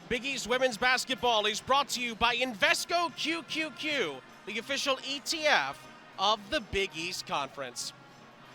Big East women's basketball is brought to you by Invesco QQQ, the official ETF of the Big East Conference.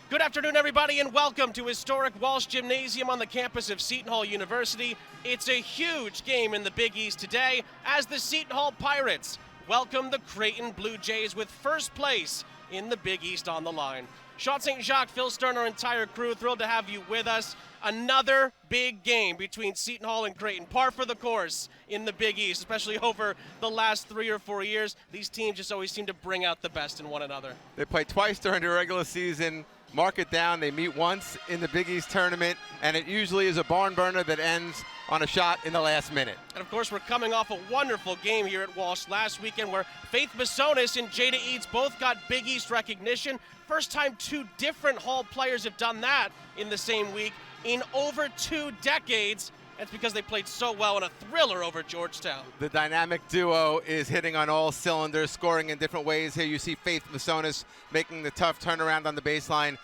Good afternoon, everybody, and welcome to historic Walsh Gymnasium on the campus of Seton Hall University. It's a huge game in the Big East today as the Seton Hall Pirates welcome the Creighton Blue Jays with first place in the Big East on the line. Sean St. Jacques, Phil Stern, our entire crew, thrilled to have you with us. Another big game between Seton Hall and Creighton, par for the course in the Big East, especially over the last 3 or 4 years. These teams just always seem to bring out the best in one another. They play twice during the regular season. Mark it down. They meet once in the Big East tournament, and it usually is a barn burner that ends on a shot in the last minute. And, of course, we're coming off a wonderful game here at Walsh last weekend where Faith Massonis and Jada Eads both got Big East recognition. First time two different Hall players have done that in the same week in over 2 decades. That's because they played so well in a thriller over Georgetown. The dynamic duo is hitting on all cylinders, scoring in different ways. Here you see Faith Massonis making the tough turnaround on the baseline.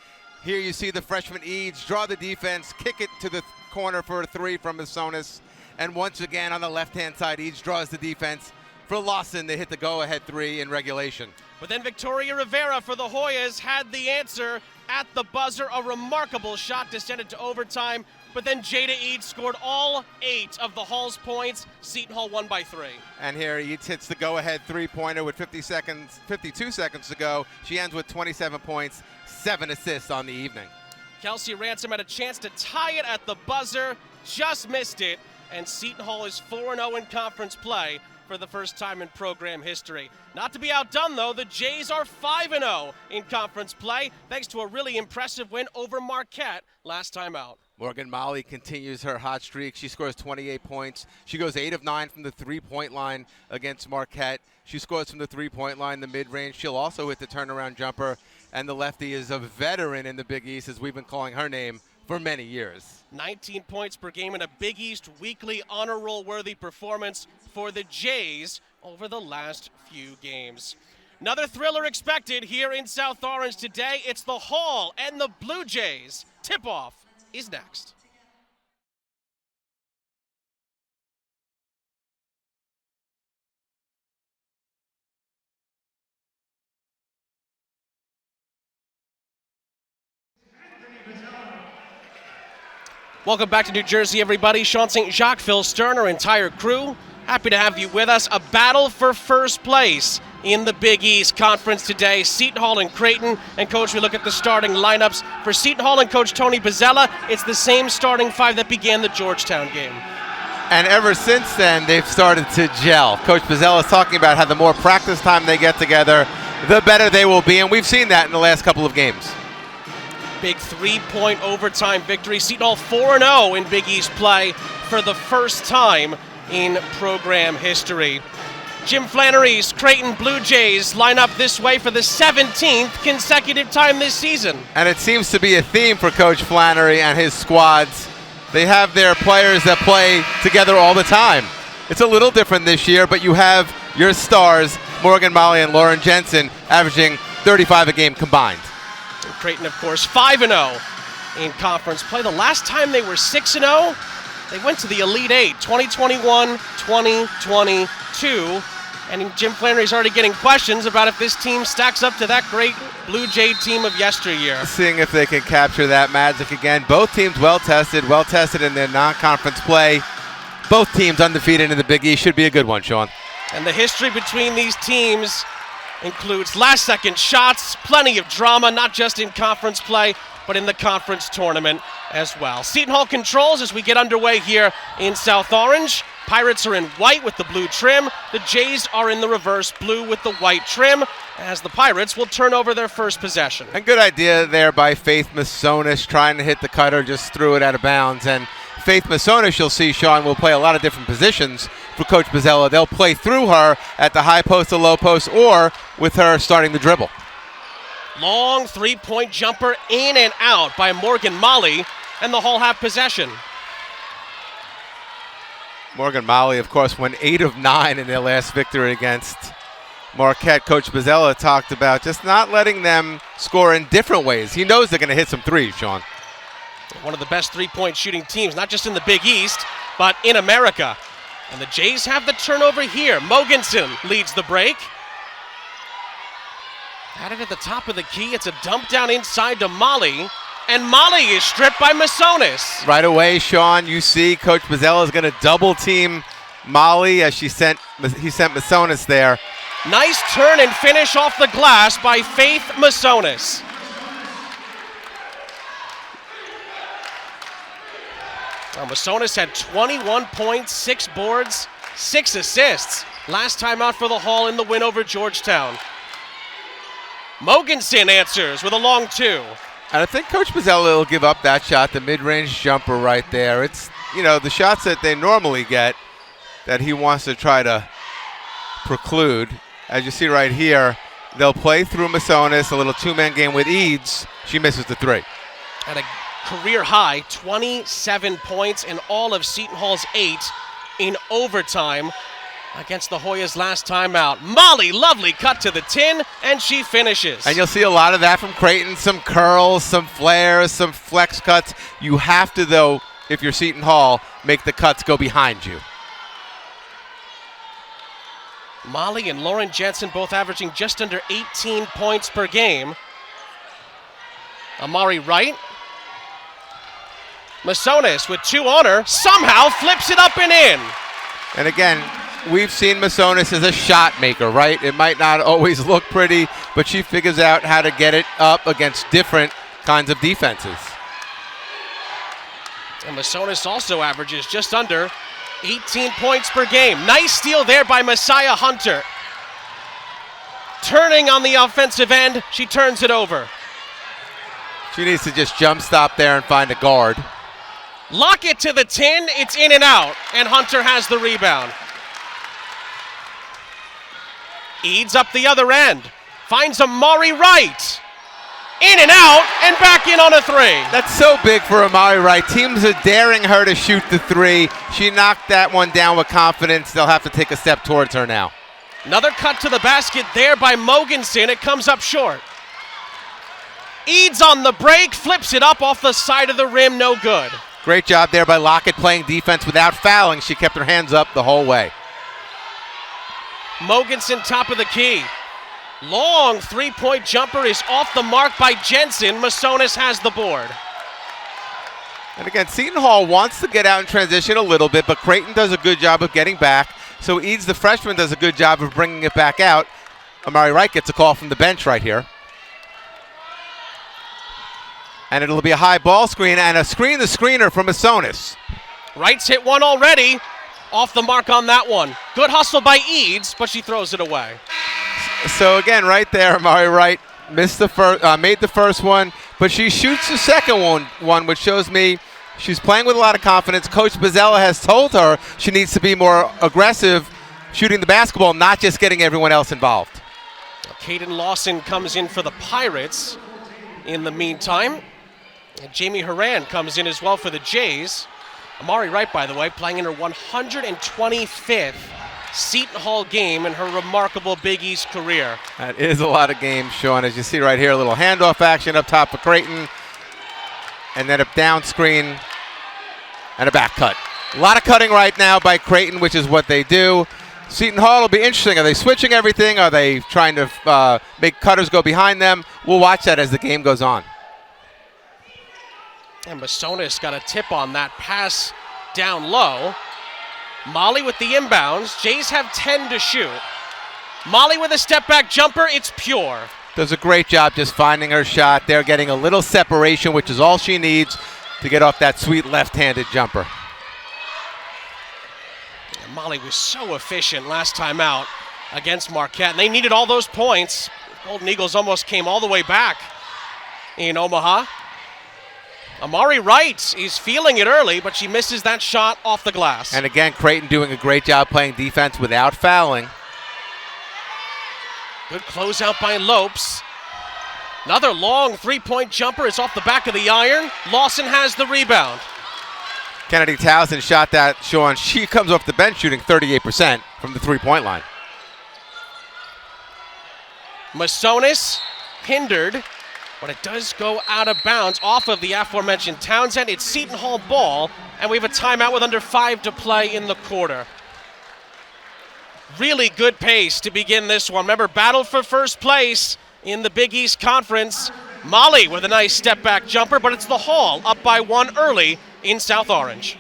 Here you see the freshman Eads draw the defense, kick it to the corner for a three from Massonis. And once again on the left-hand side, Eads draws the defense for Lawson to hit the go-ahead three in regulation. But then Victoria Rivera for the Hoyas had the answer at the buzzer. A remarkable shot to send it to overtime. But then Jada Eads scored all 8 of the Hall's points. Seton Hall won by 3. And here Eads hits the go-ahead three-pointer with 52 seconds to go. She ends with 27 points, 7 assists on the evening. Kelsey Ransom had a chance to tie it at the buzzer, just missed it, and Seton Hall is 4-0 in conference play for the first time in program history. Not to be outdone, though, the Jays are 5-0 in conference play, thanks to a really impressive win over Marquette last time out. Morgan Molly continues her hot streak. She scores 28 points. She goes 8 of 9 from the three-point line against Marquette. She scores from the three-point line, the mid-range. She'll also hit the turnaround jumper. And the lefty is a veteran in the Big East, as we've been calling her name for many years. 19 points per game in a Big East weekly honor roll-worthy performance for the Jays over the last few games. Another thriller expected here in South Orange today. It's the Hall and the Blue Jays. Tip-off is next. Welcome back to New Jersey, everybody. Sean St. Jacques, Phil Stern, our entire crew. Happy to have you with us. A battle for first place in the Big East Conference today. Seton Hall and Creighton. And, Coach, we look at the starting lineups. For Seton Hall and Coach Tony Bozzella, it's the same starting 5 that began the Georgetown game. And ever since then, they've started to gel. Coach Bozzella is talking about how the more practice time they get together, the better they will be. And we've seen that in the last couple of games. Big 3-point overtime victory. Seton Hall 4-0 in Big East play for the first time in program history. Jim Flannery's Creighton Blue Jays line up this way for the 17th consecutive time this season. And it seems to be a theme for Coach Flannery and his squads. They have their players that play together all the time. It's a little different this year, but you have your stars, Morgan Molly and Lauren Jensen, averaging 35 a game combined. Creighton, of course, 5-0 in conference play. The last time they were 6-0, they went to the Elite Eight, 2021, 2022. And Jim Flannery's already getting questions about if this team stacks up to that great Blue Jay team of yesteryear. Seeing if they can capture that magic again. Both teams well-tested in their non-conference play. Both teams undefeated in the Big East. Should be a good one, Sean. And the history between these teams includes last-second shots, plenty of drama, not just in conference play, but in the conference tournament as well. Seton Hall controls as we get underway here in South Orange. Pirates are in white with the blue trim. The Jays are in the reverse blue with the white trim, as the Pirates will turn over their first possession. A good idea there by Faith Massonis, trying to hit the cutter, just threw it out of bounds. And Faith Massonis, you'll see, Sean, will play a lot of different positions for Coach Bozzella. They'll play through her at the high post or low post, or with her starting the dribble. Long 3-point jumper in and out by Morgan Molly, and the Hall have possession. Morgan Molly, of course, went 8 of 9 in their last victory against Marquette. Coach Bozzella talked about just not letting them score in different ways. He knows they're going to hit some threes, Sean. One of the best 3-point shooting teams, not just in the Big East, but in America. And the Jays have the turnover here. Mogensen leads the break. Had it at the top of the key. It's a dump down inside to Molly. And Molly is stripped by Masonis. Right away, Sean, you see Coach Bozzella is going to double team Molly as he sent Masonis there. Nice turn and finish off the glass by Faith Masonis. Masonis had 21 points, 6 boards, 6 assists. Last time out for the Hall in the win over Georgetown. Mogensen answers with a long 2. And I think Coach Bozzella will give up that shot, the mid-range jumper right there. It's, the shots that they normally get that he wants to try to preclude. As you see right here, they'll play through Masonis, a little 2-man game with Eads. She misses the 3. At a career high, 27 points in all of Seton Hall's 8 in overtime against the Hoyas last time out. Molly, lovely cut to the tin, and she finishes. And you'll see a lot of that from Creighton, some curls, some flares, some flex cuts. You have to, though, if you're Seton Hall, make the cuts go behind you. Molly and Lauren Jensen both averaging just under 18 points per game. Amari Wright. Masonis with 2 on her, somehow flips it up and in. And again, we've seen Masonis as a shot maker, right? It might not always look pretty, but she figures out how to get it up against different kinds of defenses. And Masonis also averages just under 18 points per game. Nice steal there by Messiah Hunter. Turning on the offensive end, she turns it over. She needs to just jump stop there and find a guard. Lock it to the tin, it's in and out, and Hunter has the rebound. Eads up the other end, finds Amari Wright. In and out, and back in on a 3. That's so big for Amari Wright. Teams are daring her to shoot the 3. She knocked that one down with confidence. They'll have to take a step towards her now. Another cut to the basket there by Mogensen. It comes up short. Eads on the break, flips it up off the side of the rim, no good. Great job there by Lockett playing defense without fouling. She kept her hands up the whole way. Mogensen top of the key. Long 3-point jumper is off the mark by Jensen. Masonis has the board. And again, Seton Hall wants to get out in transition a little bit, but Creighton does a good job of getting back. So Eads, the freshman, does a good job of bringing it back out. Amari Wright gets a call from the bench right here. And it'll be a high ball screen and a screen the screener from Masonis. Wright's hit one already. Off the mark on that one. Good hustle by Eads, but she throws it away. So again, right there, Amari Wright missed the made the first one, but she shoots the second one, which shows me she's playing with a lot of confidence. Coach Bozzella has told her she needs to be more aggressive shooting the basketball, not just getting everyone else involved. Caden Lawson comes in for the Pirates in the meantime. And Jamie Horan comes in as well for the Jays. Amari Wright, by the way, playing in her 125th Seton Hall game in her remarkable Big East career. That is a lot of games, Sean. As you see right here, a little handoff action up top of Creighton. And then a down screen and a back cut. A lot of cutting right now by Creighton, which is what they do. Seton Hall will be interesting. Are they switching everything? Are they trying to make cutters go behind them? We'll watch that as the game goes on. And Masonis got a tip on that pass down low. Molly with the inbounds. Jays have 10 to shoot. Molly with a step-back jumper. It's pure. Does a great job just finding her shot. They're getting a little separation, which is all she needs to get off that sweet left-handed jumper. And Molly was so efficient last time out against Marquette. And they needed all those points. Golden Eagles almost came all the way back in Omaha. Amari Wright is feeling it early, but she misses that shot off the glass. And again, Creighton doing a great job playing defense without fouling. Good closeout by Lopes. Another long 3-point jumper is off the back of the iron. Lawson has the rebound. Kennedy Towson shot that, Sean. She comes off the bench shooting 38% from the 3-point line. Masonis hindered, but it does go out of bounds off of the aforementioned Townsend. It's Seton Hall ball, and we have a timeout with under 5 to play in the quarter. Really good pace to begin this one. Remember, battle for first place in the Big East Conference. Molly with a nice step back jumper, but it's the Hall up by 1 early in South Orange.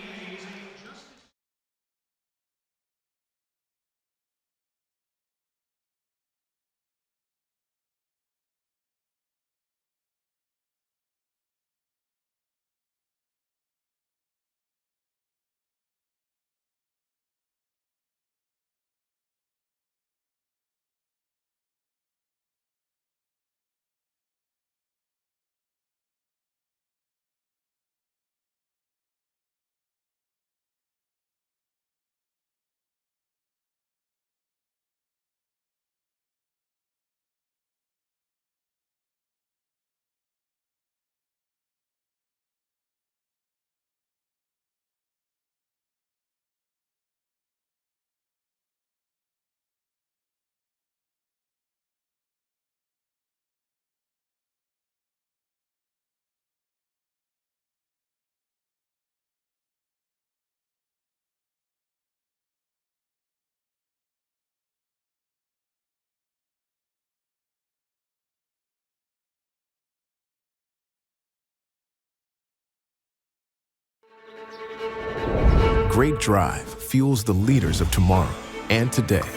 Great drive fuels the leaders of tomorrow and today.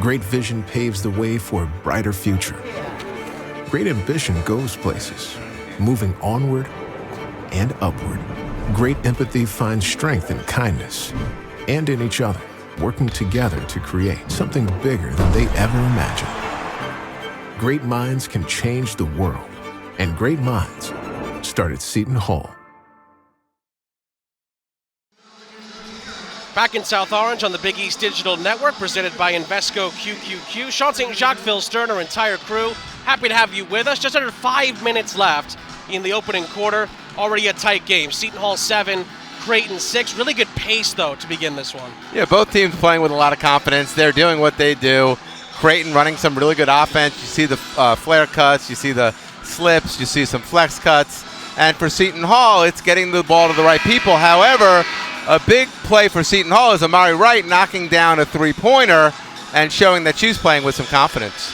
Great vision paves the way for a brighter future. Great ambition goes places, moving onward and upward. Great empathy finds strength in kindness and in each other, working together to create something bigger than they ever imagined. Great minds can change the world, and great minds start at Seton Hall. Back in South Orange on the Big East Digital Network, presented by Invesco QQQ. Sean St. Jacques, Phil Stern, our entire crew, happy to have you with us. Just under 5 minutes left in the opening quarter. Already a tight game. Seton Hall 7, Creighton 6. Really good pace, though, to begin this one. Yeah, both teams playing with a lot of confidence. They're doing what they do. Creighton running some really good offense. You see the flare cuts, you see the slips, you see some flex cuts. And for Seton Hall, it's getting the ball to the right people. However, a big play for Seton Hall is Amari Wright knocking down a three-pointer and showing that she's playing with some confidence.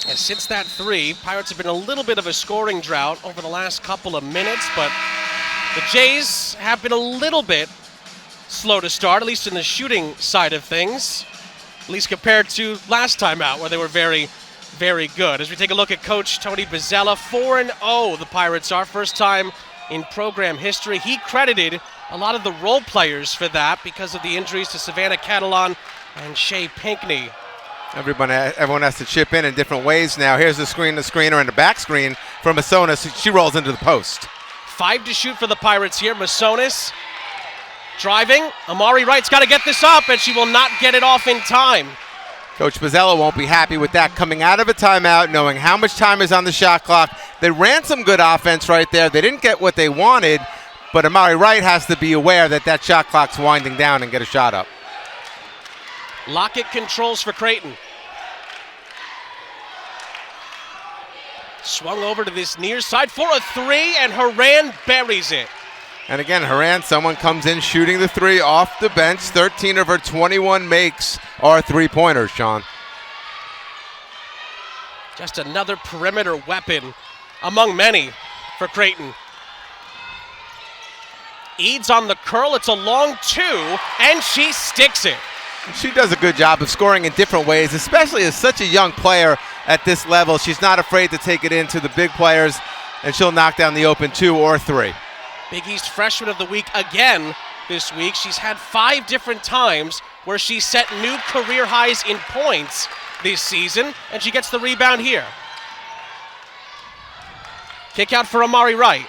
And since that three, Pirates have been a little bit of a scoring drought over the last couple of minutes, but the Jays have been a little bit slow to start, at least in the shooting side of things, at least compared to last time out where they were very, very good. As we take a look at Coach Tony Bozzella, 4-0 the Pirates are, first time in program history. He credited a lot of the role players for that because of the injuries to Savannah Catalan and Shea Pinckney. Everyone has to chip in different ways now. Here's the screener, and the back screen from Masonis. She rolls into the post. 5 to shoot for the Pirates here. Masonis driving. Amari Wright's got to get this up, and she will not get it off in time. Coach Bozzella won't be happy with that coming out of a timeout, knowing how much time is on the shot clock. They ran some good offense right there. They didn't get what they wanted, but Amari Wright has to be aware that that shot clock's winding down and get a shot up. Lockett controls for Creighton. Swung over to this near side for a three, and Haran buries it. And again, Haran, someone comes in shooting the three off the bench. 13 of her 21 makes are three-pointers, Sean. Just another perimeter weapon among many for Creighton. Eads on the curl. It's a long two, and she sticks it. She does a good job of scoring in different ways, especially as such a young player at this level. She's not afraid to take it into the big players, and she'll knock down the open 2 or 3. Big East Freshman of the Week again this week. She's had 5 different times where she set new career highs in points this season, and she gets the rebound here. Kick out for Amari Wright.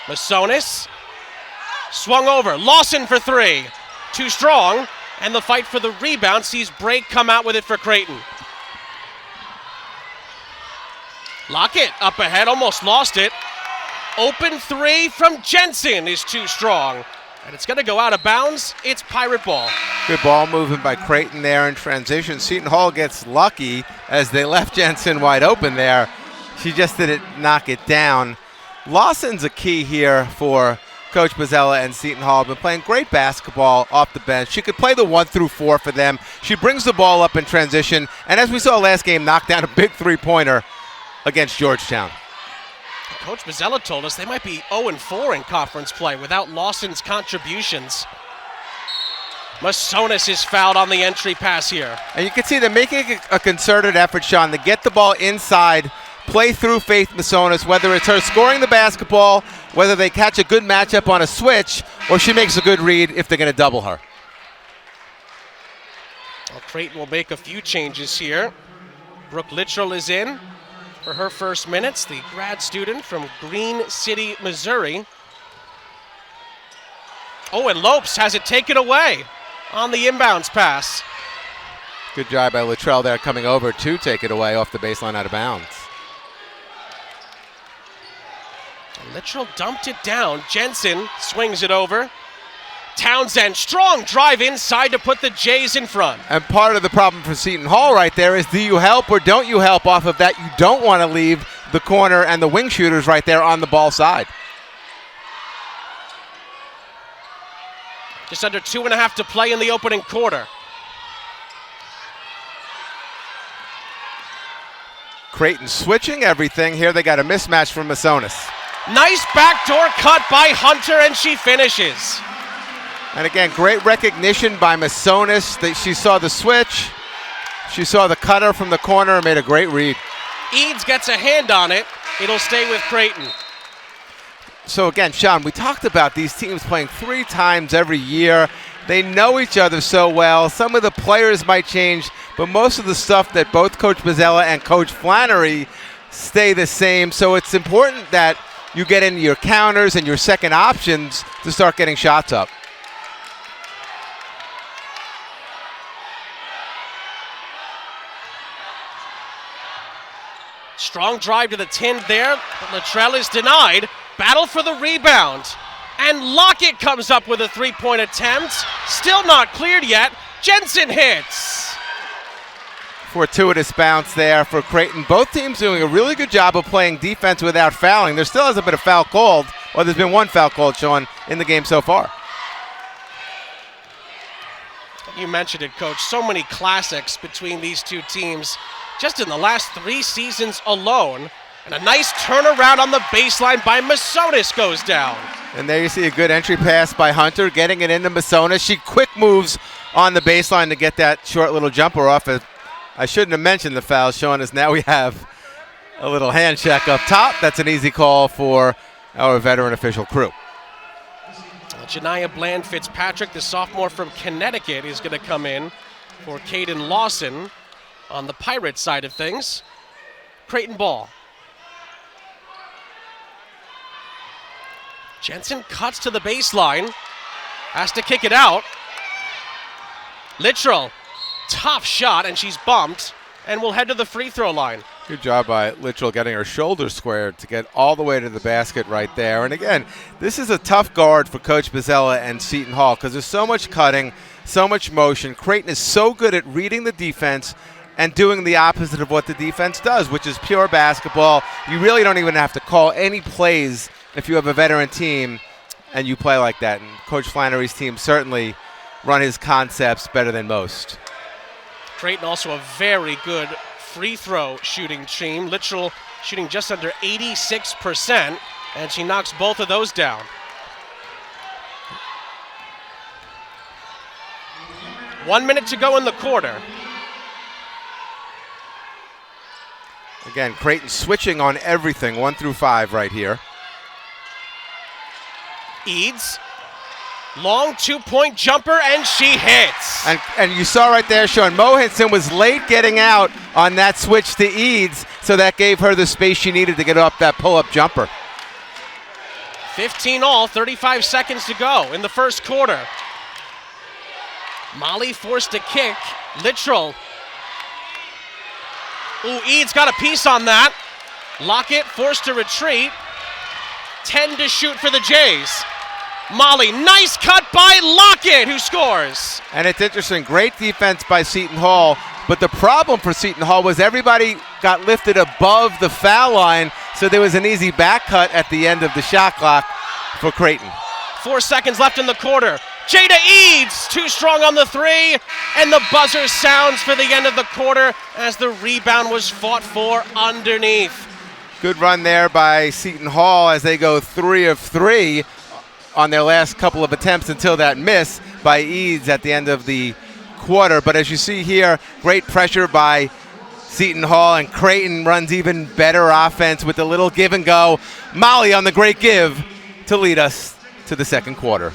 Masonis swung over. Lawson for 3. Too strong, and the fight for the rebound sees Brake come out with it for Creighton. Lockett up ahead, almost lost it. Open 3 from Jensen is too strong, and it's going to go out of bounds. It's Pirate ball. Good ball movement by Creighton there in transition. Seton Hall gets lucky as they left Jensen wide open there. She just didn't knock it down. Lawson's a key here for Coach Bozzella and Seton Hall have been playing great basketball off the bench. She could play the 1 through 4 for them. She brings the ball up in transition, and as we saw last game, knocked down a big three-pointer against Georgetown. Coach Bozzella told us they might be 0-4 in conference play without Lawson's contributions. Masonis is fouled on the entry pass here. And you can see they're making a concerted effort, Sean, to get the ball inside, play through Faith Masonis, whether it's her scoring the basketball, whether they catch a good matchup on a switch, or she makes a good read if they're going to double her. Well, Creighton will make a few changes here. Brooke Littrell is in for her first minutes, the grad student from Green City, Missouri. Oh, and Lopes has it taken away on the inbounds pass. Good job by Littrell there coming over to take it away off the baseline out of bounds. Littrell dumped it down. Jensen swings it over. Townsend, strong drive inside to put the Jays in front. And part of the problem for Seton Hall right there is, do you help or don't you help off of that? You don't want to leave the corner and the wing shooters right there on the ball side. Just under 2.5 to play in the opening quarter. Creighton switching everything here. They got a mismatch from Masonis. Nice backdoor cut by Hunter, and she finishes. And again, great recognition by Masonis. She saw the switch, she saw the cutter from the corner, and made a great read. Eads gets a hand on it. It'll stay with Creighton. So again, Sean, we talked about these teams playing 3 times every year. They know each other so well. Some of the players might change, but most of the stuff that both Coach Bozzella and Coach Flannery stay the same. So it's important that you get into your counters and your second options to start getting shots up. Strong drive to the tin there, but Littrell is denied. Battle for the rebound. And Lockett comes up with a three-point attempt. Still not cleared yet. Jensen hits. Fortuitous bounce there for Creighton. Both teams doing a really good job of playing defense without fouling. There still hasn't been a foul called, or there's been one foul called, Sean, in the game so far. You mentioned it, Coach. So many classics between these two teams just in the last 3 seasons alone. And a nice turnaround on the baseline by Masonis goes down. And there you see a good entry pass by Hunter, getting it into Masonis. She quick moves on the baseline to get that short little jumper off. I shouldn't have mentioned the foul, Sean, as now we have a little hand check up top. That's an easy call for our veteran official crew. Janiyah Bland Fitzpatrick, the sophomore from Connecticut, is going to come in for Caden Lawson on the Pirates side of things. Creighton ball. Jensen cuts to the baseline, has to kick it out. Littrell, tough shot, and she's bumped, and will head to the free throw line. Good job by Littrell getting her shoulder squared to get all the way to the basket right there. And again, this is a tough guard for Coach Bozzella and Seton Hall because there's so much cutting, so much motion. Creighton is so good at reading the defense and doing the opposite of what the defense does, which is pure basketball. You really don't even have to call any plays if you have a veteran team and you play like that. And Coach Flannery's team certainly run his concepts better than most. Creighton also a very good free throw shooting team. Littrell shooting just under 86%, and she knocks both of those down. One minute to go in the quarter. Again, Creighton switching on everything, 1 through 5 right here. Eads, long 2-point jumper, and she hits. And you saw right there, Sean, Mohenson was late getting out on that switch to Eads, so that gave her the space she needed to get up that pull-up jumper. 15 all, 35 seconds to go in the first quarter. Molly forced to kick. Littrell. Ooh, Eads got a piece on that. Lockett forced to retreat. 10 to shoot for the Jays. Molly, nice cut by Lockett, who scores. And it's interesting, great defense by Seton Hall, but the problem for Seton Hall was everybody got lifted above the foul line, so there was an easy back cut at the end of the shot clock for Creighton. 4 seconds left in the quarter. Jada Eads, too strong on the three, and the buzzer sounds for the end of the quarter as the rebound was fought for underneath. Good run there by Seton Hall as they go 3 of 3 on their last couple of attempts until that miss by Eads at the end of the quarter. But as you see here, great pressure by Seton Hall, and Creighton runs even better offense with a little give and go. Molly on the great give to lead us to the second quarter.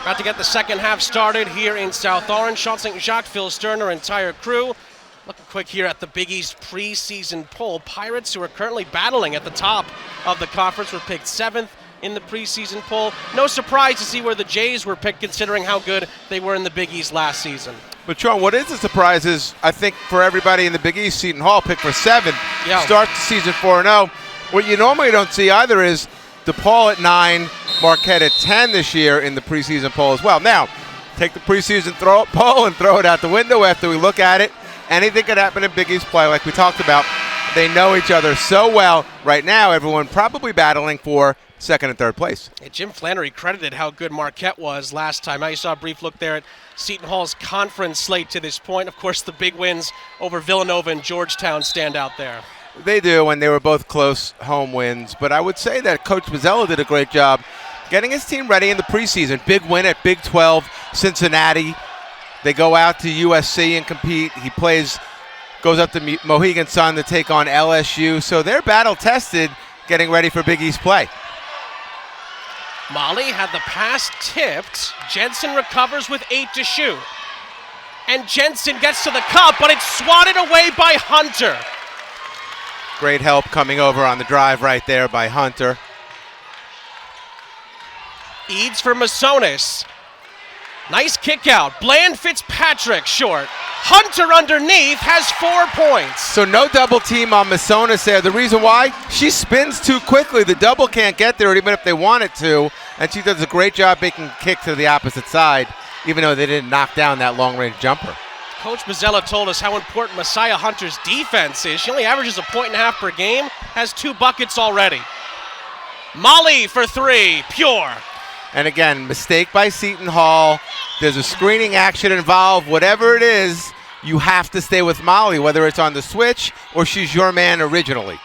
About to get the second half started here in South Orange. Sean St. Jacques, Phil Stern, our entire crew. Looking quick here at the Big East preseason poll. Pirates, who are currently battling at the top of the conference, were picked 7th in the preseason poll. No surprise to see where the Jays were picked, considering how good they were in the Big East last season. But Sean, what is a surprise is, I think for everybody in the Big East, Seton Hall picked for 7th. Yeah. Start the season 4-0. What you normally don't see either is DePaul at 9, Marquette at 10 this year in the preseason poll as well. Now, take the preseason poll and throw it out the window after we look at it. Anything could happen in Big East play, like we talked about. They know each other so well. Right now, everyone probably battling for second and third place. Yeah, Jim Flannery credited how good Marquette was last time. Now you saw a brief look there at Seton Hall's conference slate to this point. Of course, the big wins over Villanova and Georgetown stand out there. They do, and they were both close home wins. But I would say that Coach Bozzella did a great job getting his team ready in the preseason. Big win at Big 12, Cincinnati. They go out to USC and compete. He goes up to Mohegan Sun to take on LSU. So they're battle-tested getting ready for Big East play. Molly had the pass tipped. Jensen recovers with 8 to shoot. And Jensen gets to the cup, but it's swatted away by Hunter. Great help coming over on the drive right there by Hunter. Eads for Masonis. Nice kick out. Bland Fitzpatrick short. Hunter underneath has 4 points. So no double team on Masonis there. The reason why? She spins too quickly. The double can't get there even if they want it to. And she does a great job making a kick to the opposite side, even though they didn't knock down that long-range jumper. Coach Bozzella told us how important Messiah Hunter's defense is. She only averages 1.5 points per game, has 2 buckets already. Molly for 3, pure. And again, mistake by Seton Hall. There's a screening action involved. Whatever it is, you have to stay with Molly, whether it's on the switch or she's your man originally.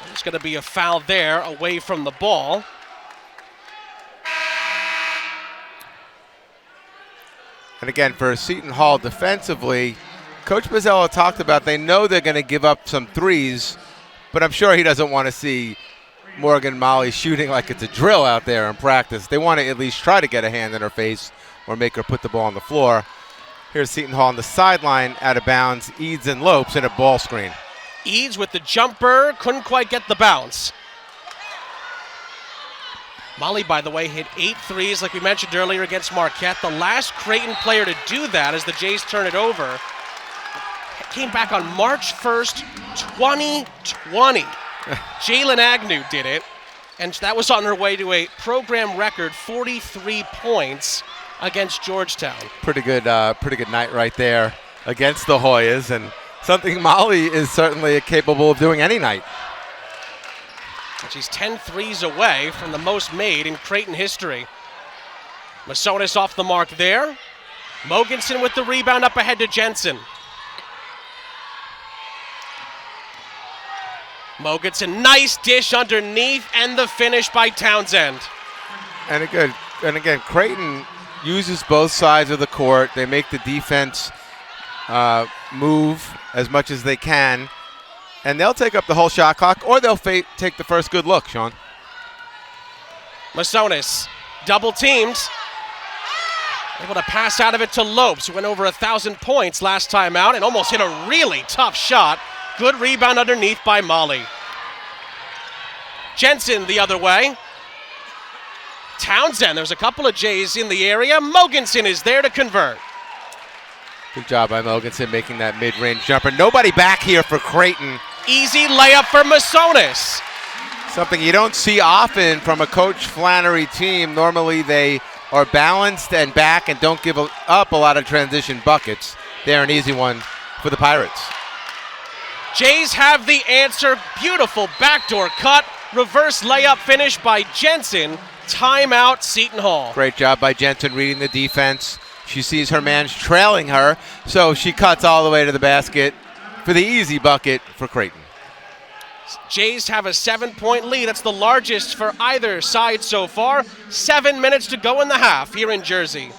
There's going to be a foul there away from the ball. And again, for Seton Hall defensively, Coach Bozzella talked about they know they're going to give up some threes, but I'm sure he doesn't want to see Morgan Molly shooting like it's a drill out there in practice. They want to at least try to get a hand in her face or make her put the ball on the floor. Here's Seton Hall on the sideline, out of bounds. Eads and Lopes in a ball screen. Eads with the jumper, couldn't quite get the bounce. Molly, by the way, hit 8 threes like we mentioned earlier against Marquette. The last Creighton player to do that as the Jays turn it over came back on March 1st, 2020. Jalen Agnew did it, and that was on her way to a program record 43 points against Georgetown. Pretty good night right there against the Hoyas, and something Molly is certainly capable of doing any night. She's 10 threes away from the most made in Creighton history. Masonis off the mark there. Mogensen with the rebound up ahead to Jensen. Mogensen, nice dish underneath, and the finish by Townsend. And again, Creighton uses both sides of the court. They make the defense move as much as they can. And they'll take up the whole shot clock, or they'll take the first good look, Sean. Masonis, double teamed. Able to pass out of it to Lopes, who went over 1,000 points last time out and almost hit a really tough shot. Good rebound underneath by Molly. Jensen the other way. Townsend, there's a couple of Jays in the area. Mogensen is there to convert. Good job by Mogensen making that mid-range jumper. Nobody back here for Creighton. Easy layup for Masonis. Something you don't see often from a Coach Flannery team. Normally they are balanced and back and don't give up a lot of transition buckets. They're an easy one for the Pirates. Jays have the answer. Beautiful backdoor cut. Reverse layup finish by Jensen. Timeout, Seton Hall. Great job by Jensen reading the defense. She sees her man trailing her, so she cuts all the way to the basket for the easy bucket for Creighton. Jays have a 7-point lead. That's the largest for either side so far. 7 minutes to go in the half here in Jersey.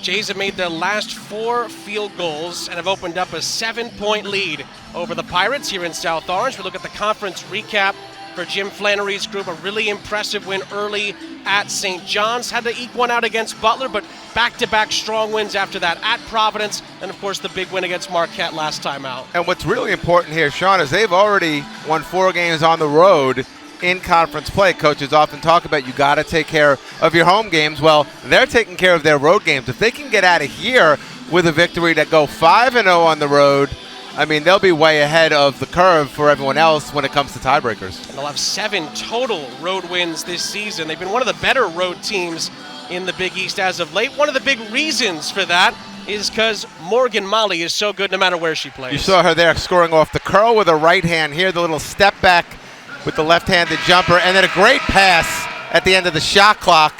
Jays have made their last 4 field goals and have opened up a 7-point lead over the Pirates here in South Orange. We look at the conference recap for Jim Flannery's group. A really impressive win early at St. John's. Had to eke one out against Butler, but back-to-back strong wins after that at Providence. And, of course, the big win against Marquette last time out. And what's really important here, Sean, is they've already won 4 games on the road in conference play. Coaches often talk about you got to take care of your home games. Well, they're taking care of their road games. If they can get out of here with a victory to go 5-0 on the road, I mean, they'll be way ahead of the curve for everyone else when it comes to tiebreakers. And they'll have 7 total road wins this season. They've been one of the better road teams in the Big East as of late. One of the big reasons for that is because Morgan Molly is so good no matter where she plays. You saw her there scoring off the curl with a right hand here, the little step back with the left-handed jumper, and then a great pass at the end of the shot clock,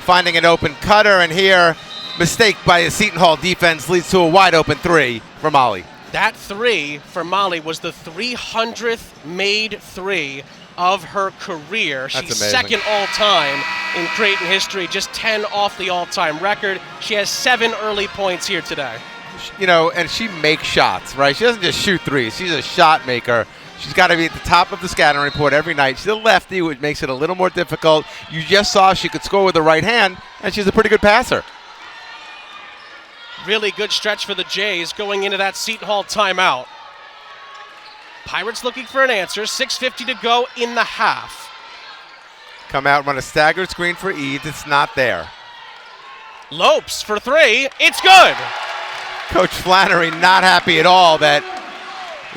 finding an open cutter, and here, mistake by the Seton Hall defense leads to a wide-open 3 for Molly. That 3 for Molly was the 300th made 3 of her career. She's second all-time in Creighton history, just 10 off the all-time record. She has 7 early points here today. You know, and she makes shots, right? She doesn't just shoot threes. She's a shot maker. She's got to be at the top of the scouting report every night. She's a lefty, which makes it a little more difficult. You just saw she could score with the right hand, and she's a pretty good passer. Really good stretch for the Jays going into that Seton Hall timeout. Pirates looking for an answer. 6:50 to go in the half. Come out and run a staggered screen for Eads. It's not there. Lopes for three. It's good. Coach Flannery not happy at all that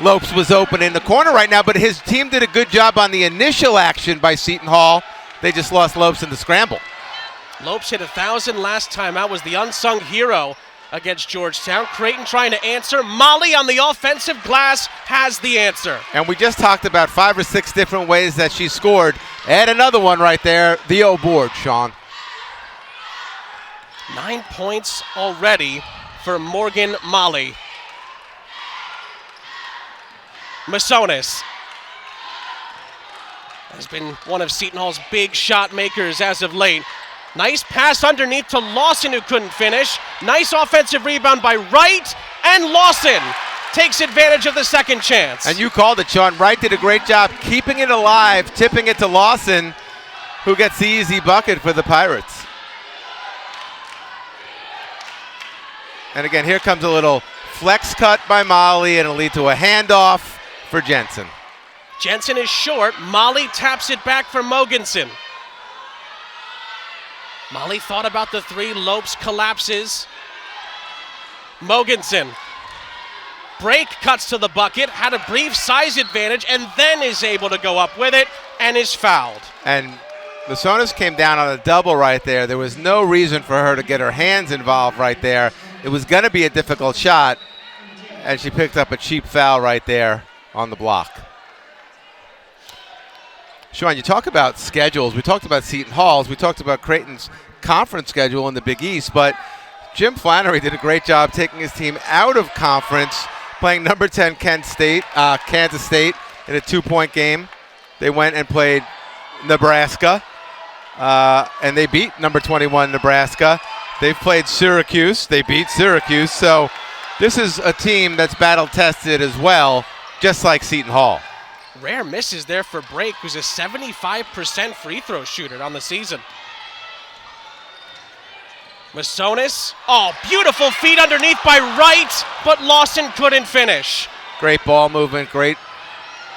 Lopes was open in the corner right now, but his team did a good job on the initial action by Seton Hall. They just lost Lopes in the scramble. Lopes hit 1,000 last time out, was the unsung hero against Georgetown. Creighton trying to answer. Molly on the offensive glass has the answer. And we just talked about 5 or 6 different ways that she scored. Add another one right there, the O board, Sean. 9 points already for Morgan Molly. Masonis has been one of Seton Hall's big shot makers as of late. Nice pass underneath to Lawson, who couldn't finish. Nice offensive rebound by Wright, and Lawson takes advantage of the second chance. And you called it, Sean. Wright did a great job keeping it alive, tipping it to Lawson, who gets the easy bucket for the Pirates. And again, here comes a little flex cut by Molly, and it'll lead to a handoff for Jensen. Jensen is short. Molly taps it back for Mogensen. Molly thought about the three. Lopes collapses. Mogensen. Break cuts to the bucket, had a brief size advantage, and then is able to go up with it and is fouled. And Masonis came down on a double right there. There was no reason for her to get her hands involved right there. It was going to be a difficult shot, and she picked up a cheap foul right there on the block. Sean, you talk about schedules. We talked about Seton Hall's. We talked about Creighton's conference schedule in the Big East, but Jim Flannery did a great job taking his team out of conference, playing number 10 Kansas State in a 2-point game. They went and played Nebraska, and they beat number 21 Nebraska. They've played Syracuse. They beat Syracuse. So this is a team that's battle-tested as well, just like Seton Hall. Rare misses there for Brake, who's a 75% free throw shooter on the season. Masonis. Oh, beautiful feed underneath by Wright, but Lawson couldn't finish. Great ball movement, great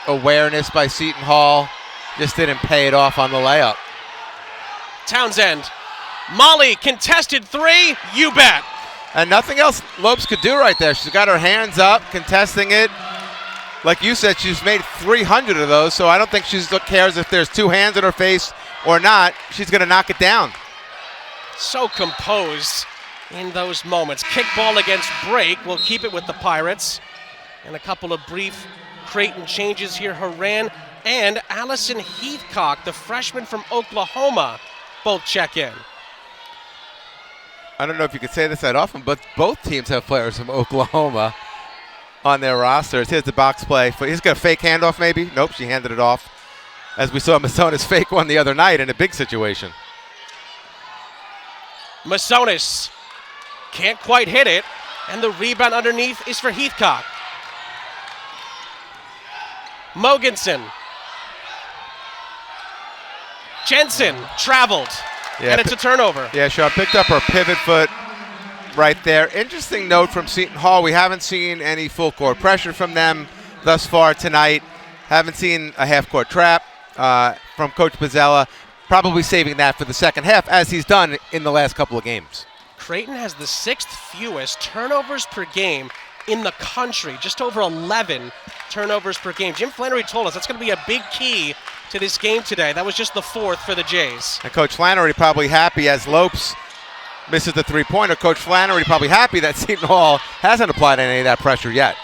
awareness by Seton Hall. Just didn't pay it off on the layup. Townsend. Molly, contested three, you bet. And nothing else Lopes could do right there. She's got her hands up, contesting it. Like you said, she's made 300 of those, so I don't think she cares if there's 2 hands in her face or not. She's going to knock it down. So composed in those moments. Kick ball against Brake. We'll keep it with the Pirates. And a couple of brief Creighton changes here. Horan and Allison Heathcock, the freshman from Oklahoma, both check in. I don't know if you could say this that often, but both teams have players from Oklahoma on their rosters. Here's the box play. He's got a fake handoff maybe. Nope, she handed it off. As we saw Masonis fake one the other night in a big situation. Masonis can't quite hit it, and the rebound underneath is for Heathcock. Mogensen. Jensen traveled, and it's a turnover. Yeah, Shaw picked up her pivot foot right there. Interesting note from Seton Hall. We haven't seen any full court pressure from them thus far tonight. Haven't seen a half-court trap from Coach Pizzella. Probably saving that for the second half, as he's done in the last couple of games. Creighton has the 6th fewest turnovers per game in the country, just over 11 turnovers per game. Jim Flannery told us that's going to be a big key to this game today. That was just the 4th for the Jays. And Coach Flannery probably happy as Lopes misses the three-pointer. Coach Flannery probably happy that Seton Hall hasn't applied any of that pressure yet.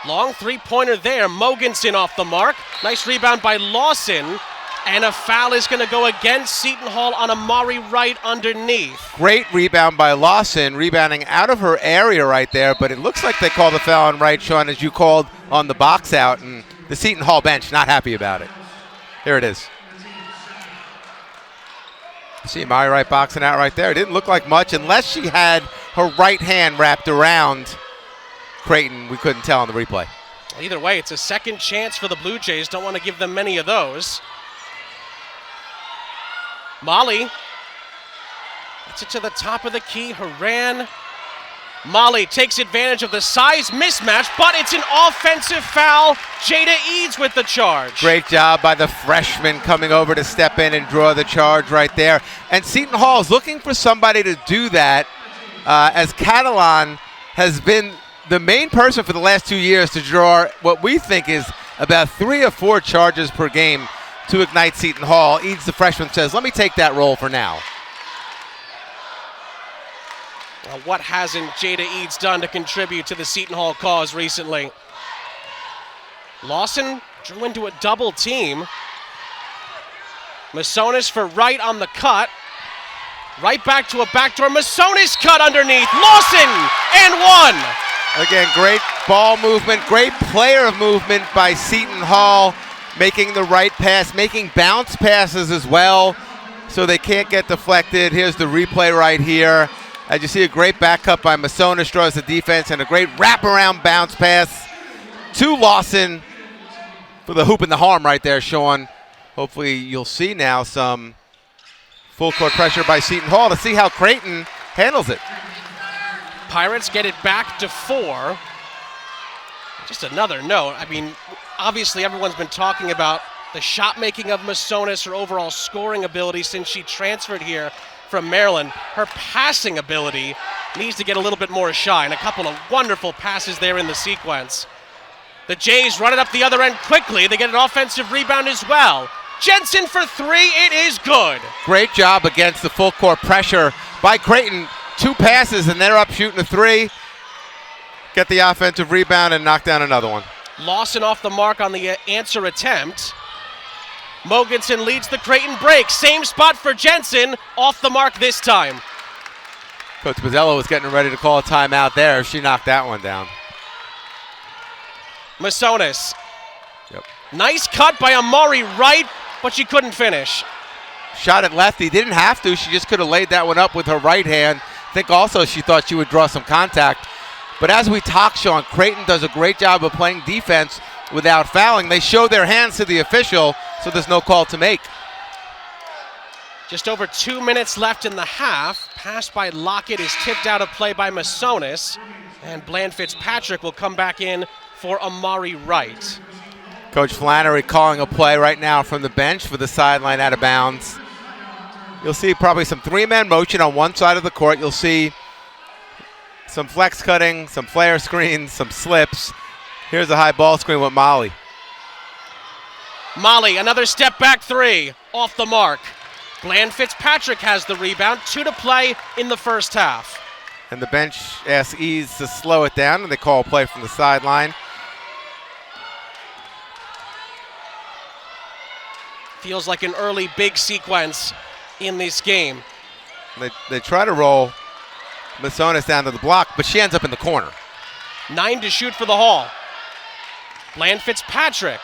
Long three-pointer there. Mogensen off the mark. Nice rebound by Lawson. And a foul is going to go against Seton Hall on Amari Wright underneath. Great rebound by Lawson, rebounding out of her area right there, but it looks like they called the foul on Wright, Sean, as you called on the box out, and the Seton Hall bench not happy about it. Here it is. See Amari Wright boxing out right there. It didn't look like much unless she had her right hand wrapped around Creighton, we couldn't tell on the replay. Either way, it's a second chance for the Blue Jays. Don't want to give them many of those. Molly gets it to the top of the key. Haran. Molly takes advantage of the size mismatch, but it's an offensive foul. Jada Eads with the charge. Great job by the freshman coming over to step in and draw the charge right there. And Seton Hall is looking for somebody to do that, as Catalan has been the main person for the last 2 years to draw what we think is about 3 or 4 charges per game to ignite Seton Hall. Eads, the freshman, says, let me take that role for now. Well, what hasn't Jada Eads done to contribute to the Seton Hall cause recently? Lawson drew into a double team. Masonis for Wright on the cut. Right back to a backdoor. Masonis cut underneath. Lawson and one. Again, great ball movement, great player movement by Seton Hall, making the right pass, making bounce passes as well, so they can't get deflected. Here's the replay right here. As you see, a great back cut by Masonis draws the defense, and a great wraparound bounce pass to Lawson for the hoop and the harm right there, Sean. Hopefully you'll see now some full court pressure by Seton Hall to see how Creighton handles it. Pirates get it back to 4. Just another note. I mean, obviously everyone's been talking about the shot making of Masonis, her overall scoring ability since she transferred here from Maryland. Her passing ability needs to get a little bit more shine. A couple of wonderful passes there in the sequence. The Jays run it up the other end quickly. They get an offensive rebound as well. Jensen for 3. It is good. Great job against the full court pressure by Creighton. 2 passes, and they're up shooting a 3. Get the offensive rebound and knock down another one. Lawson off the mark on the answer attempt. Mogensen leads the Creighton break. Same spot for Jensen. Off the mark this time. Coach Bozzello was getting ready to call a timeout there. She knocked that one down. Masonis. Yep. Nice cut by Amari Wright, but she couldn't finish. Shot at lefty. Didn't have to. She just could have laid that one up with her right hand. I think also she thought she would draw some contact. But as we talk, Sean, Creighton does a great job of playing defense without fouling. They show their hands to the official, so there's no call to make. Just over 2 minutes left in the half. Pass by Lockett is tipped out of play by Masonis. And Bland Fitzpatrick will come back in for Amari Wright. Coach Flannery calling a play right now from the bench for the sideline out of bounds. You'll see probably some 3-man motion on one side of the court. You'll see some flex cutting, some flare screens, some slips. Here's a high ball screen with Molly. Molly, another step back 3, off the mark. Bland Fitzpatrick has the rebound, 2 to play in the first half. And the bench asks Eads to slow it down, and they call a play from the sideline. Feels like an early big sequence in this game. They try to roll Masonis down to the block, but she ends up in the corner. 9 to shoot for the Hall. Bland Fitzpatrick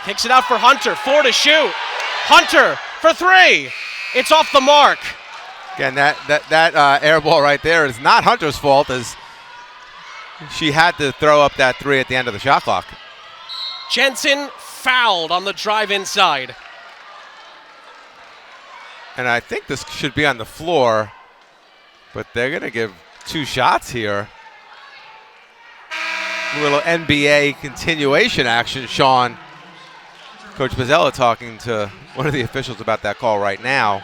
kicks it out for Hunter, 4 to shoot. Hunter for 3. It's off the mark. Again, that air ball right there is not Hunter's fault, as she had to throw up that 3 at the end of the shot clock. Jensen fouled on the drive inside. And I think this should be on the floor, but they're going to give 2 shots here. A little NBA continuation action, Sean. Coach Bozzello talking to one of the officials about that call right now.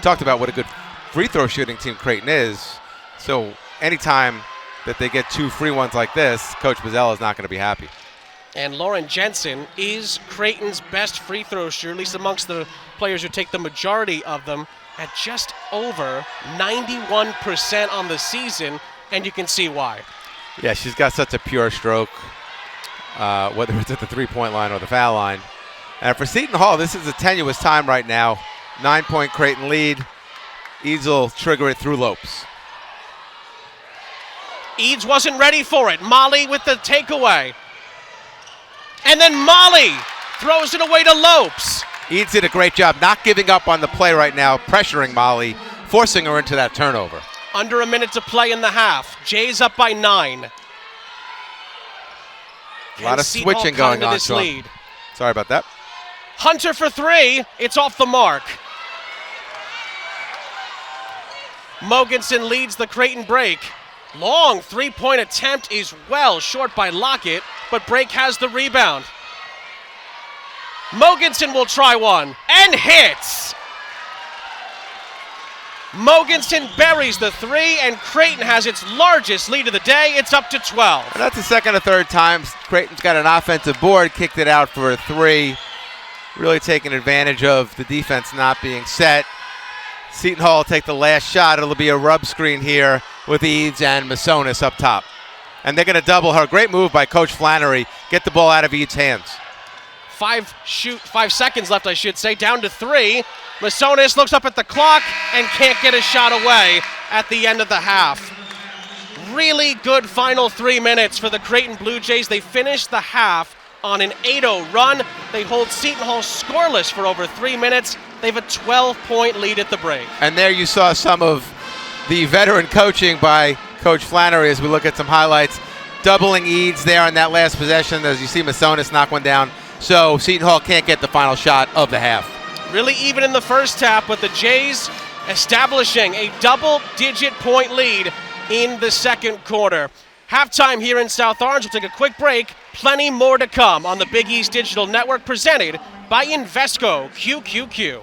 Talked about what a good free throw shooting team Creighton is. So anytime that they get 2 free ones like this, Coach Bozzello is not going to be happy. And Lauren Jensen is Creighton's best free throw shooter, at least amongst the players who take the majority of them, at just over 91% on the season, and you can see why. Yeah, she's got such a pure stroke, whether it's at the three-point line or the foul line. And for Seton Hall, this is a tenuous time right now. 9-point Creighton lead. Eads will trigger it through Lopes. Eads wasn't ready for it. Molly with the takeaway. And then Molly throws it away to Lopes. Eads did a great job not giving up on the play right now, pressuring Molly, forcing her into that turnover. Under a minute to play in the half. Jays up by 9. A lot of Seton Hall switching cut going into on, this Sean. lead. Sorry about that. Hunter for three. It's off the mark. Mogensen leads the Creighton break. Long three-point attempt is well short by Lockett, but Break has the rebound. Mogensen will try one and hits. Mogensen buries the three, and Creighton has its largest lead of the day. It's up to 12. And that's the second or third time Creighton's got an offensive board, kicked it out for a three. Really taking advantage of the defense not being set. Seton Hall will take the last shot. It'll be a rub screen here with Eads and Masonis up top. And they're going to double her. Great move by Coach Flannery. Get the ball out of Eads' hands. 5 seconds left, I should say. Down to three. Masonis looks up at the clock and can't get a shot away at the end of the half. Really good final 3 minutes for the Creighton Blue Jays. They finished the half on an 8-0 run. They hold Seton Hall scoreless for over 3 minutes. They have a 12-point lead at the break. And there you saw some of the veteran coaching by Coach Flannery as we look at some highlights. Doubling Eads there on that last possession as you see Masonis knock one down. So Seton Hall can't get the final shot of the half. Really even in the first half, but the Jays establishing a double-digit point lead in the second quarter. Halftime here in South Orange. We'll take a quick break. Plenty more to come on the Big East Digital Network presented by Invesco QQQ.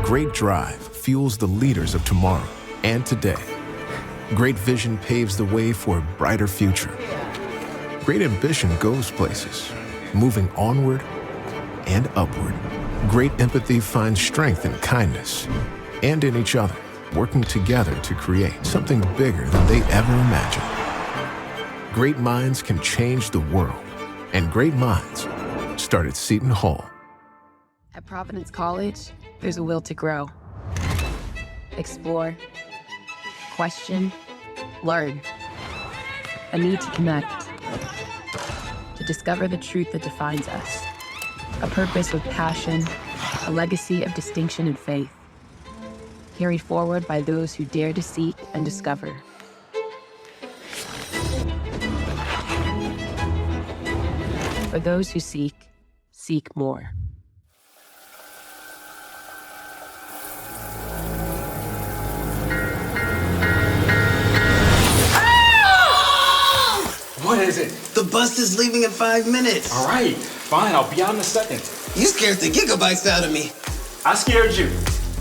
Great drive fuels the leaders of tomorrow and today. Great vision paves the way for a brighter future. Great ambition goes places, moving onward and upward. Great empathy finds strength in kindness and in each other, working together to create something bigger than they ever imagined. Great minds can change the world, and great minds start at Seton Hall. At Providence College, there's a will to grow, explore, question, learn, a need to connect, to discover the truth that defines us, a purpose with passion, a legacy of distinction and faith, carried forward by those who dare to seek and discover. For those who seek, seek more. What is it? The bus is leaving in 5 minutes. All right, fine, I'll be out in a second. You scared the gigabytes out of me. I scared you.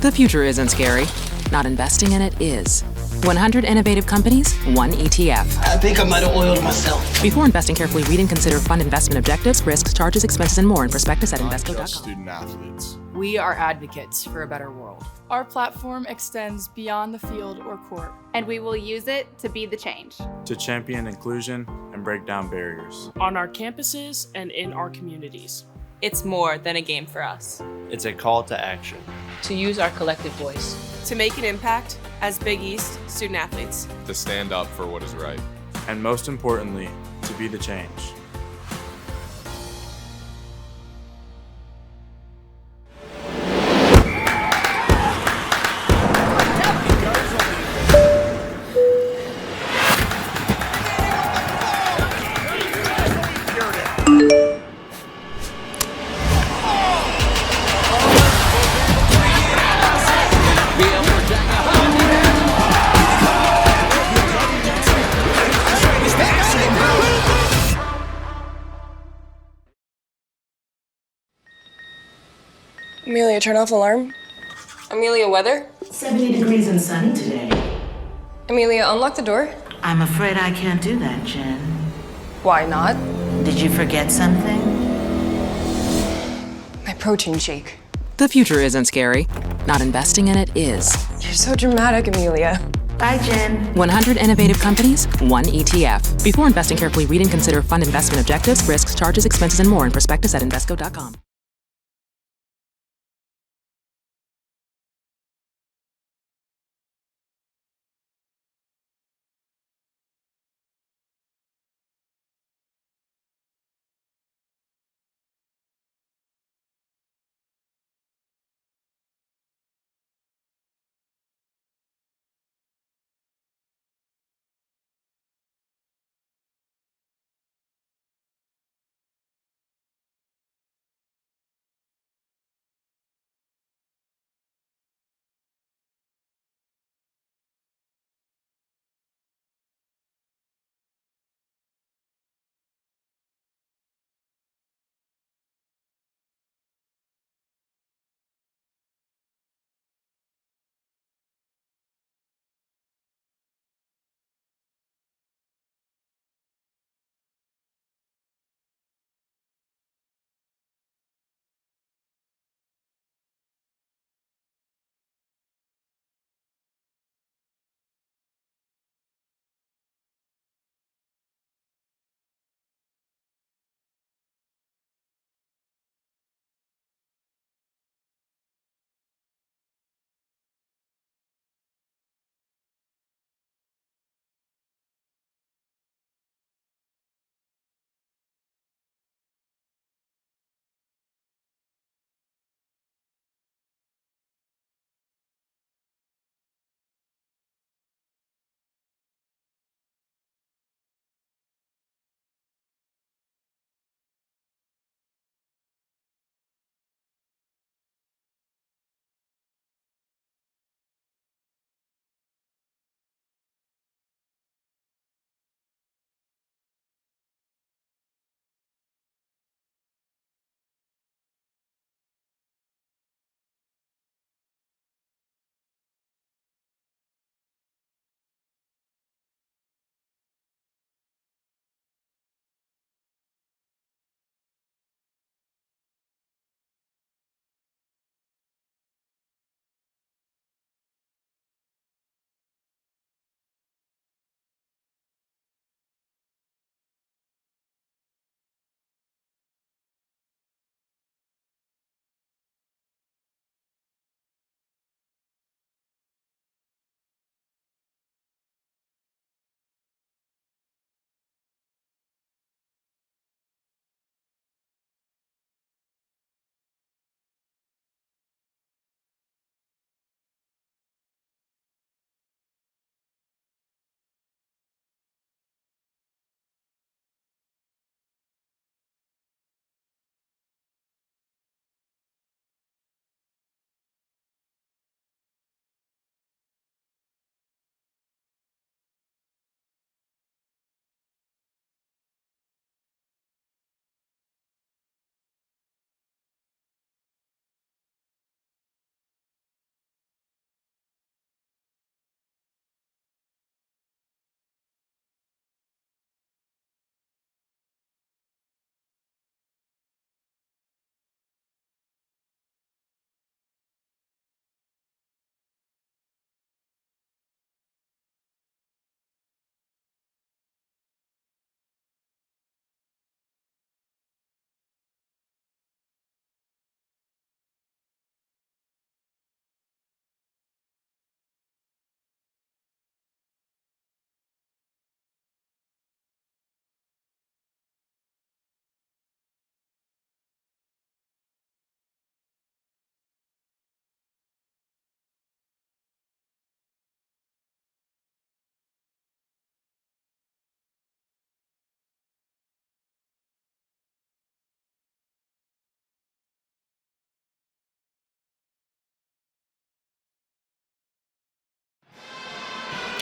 The future isn't scary. Not investing in it is. 100 innovative companies, one ETF. I think I might have oiled myself. Before investing, carefully read and consider fund investment objectives, risks, charges, expenses, and more in prospectus at Invesco.com. Student athletes. We are advocates for a better world. Our platform extends beyond the field or court. And we will use it to be the change. To champion inclusion and break down barriers. On our campuses and in our communities. It's more than a game for us. It's a call to action. To use our collective voice. To make an impact as Big East student athletes. To stand up for what is right. And most importantly, to be the change. Amelia, turn off alarm. Amelia, weather? 70 degrees and sunny today. Amelia, unlock the door. I'm afraid I can't do that, Jen. Why not? Did you forget something? My protein shake. The future isn't scary. Not investing in it is. You're so dramatic, Amelia. Bye, Jen. 100 innovative companies, one ETF. Before investing, carefully read and consider fund investment objectives, risks, charges, expenses, and more in prospectus at Invesco.com.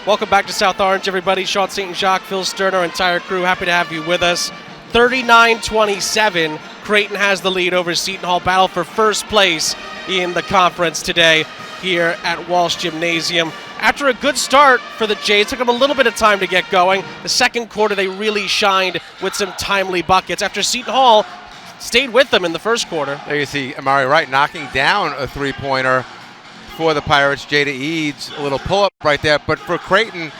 Welcome back to South Orange, everybody. Sean St. Jacques, Phil Stern, our entire crew. Happy to have you with us. 39-27. Creighton has the lead over Seton Hall. Battle for first place in the conference today here at Walsh Gymnasium. After a good start for the Jays, took them a little bit of time to get going. The second quarter, they really shined with some timely buckets. After Seton Hall stayed with them in the first quarter. There you see Amari Wright knocking down a three-pointer for the Pirates. Jada Eads, a little pull-up right there. But for Creighton,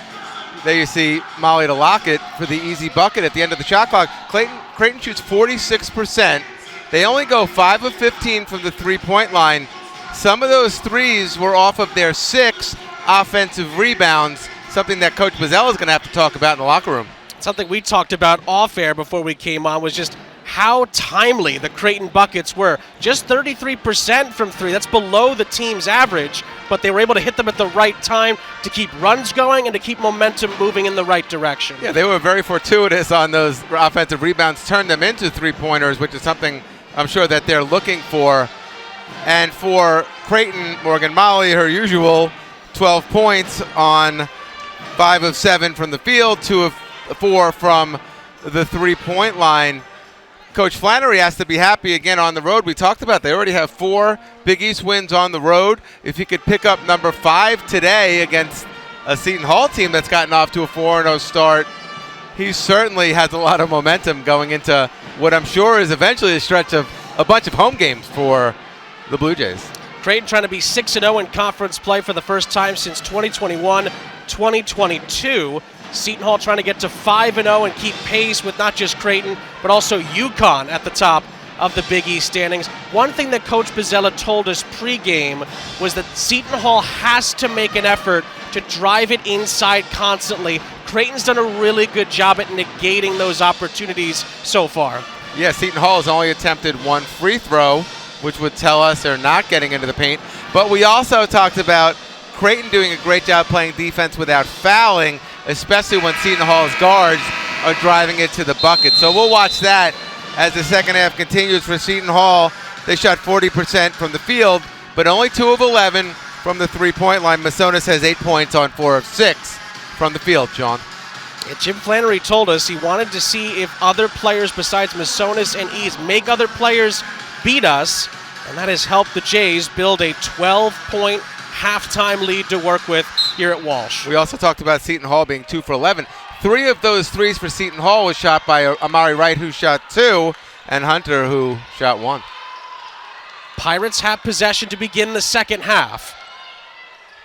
there you see Molly to Lockett for the easy bucket at the end of the shot clock. Creighton shoots 46%. They only go 5 of 15 from the three-point line. Some of those threes were off of their 6 offensive rebounds, something that Coach Bozzella is going to have to talk about in the locker room. Something we talked about off-air before we came on was just how timely the Creighton buckets were. Just 33% from three. That's below the team's average, but they were able to hit them at the right time to keep runs going and to keep momentum moving in the right direction. Yeah, they were very fortuitous on those offensive rebounds, turned them into three-pointers, which is something I'm sure that they're looking for. And for Creighton, Morgan Molly, her usual 12 points on 5 of 7 from the field, 2 of 4 from the three-point line. Coach Flannery has to be happy again on the road. We talked about they already have 4 Big East wins on the road. If he could pick up number 5 today against a Seton Hall team that's gotten off to a 4-0 start, he certainly has a lot of momentum going into what I'm sure is eventually a stretch of a bunch of home games for the Blue Jays. Creighton trying to be 6-0 in conference play for the first time since 2021-2022. Seton Hall trying to get to 5-0 and keep pace with not just Creighton, but also UConn at the top of the Big East standings. One thing that Coach Bozzella told us pregame was that Seton Hall has to make an effort to drive it inside constantly. Creighton's done a really good job at negating those opportunities so far. Yeah, Seton Hall has only attempted 1 free throw, which would tell us they're not getting into the paint. But we also talked about Creighton doing a great job playing defense without fouling, especially when Seton Hall's guards are driving it to the bucket. So we'll watch that as the second half continues for Seton Hall. They shot 40% from the field, but only 2 of 11 from the three-point line. Masonis has 8 points on 4 of 6 from the field, Sean. Yeah, Jim Flannery told us he wanted to see if other players besides Masonis and Eads make other players beat us, and that has helped the Jays build a 12-point halftime lead to work with here at Walsh. We also talked about Seton Hall being 2 for 11. 3 of those threes for Seton Hall was shot by Amari Wright, who shot 2, and Hunter, who shot 1. Pirates have possession to begin the second half.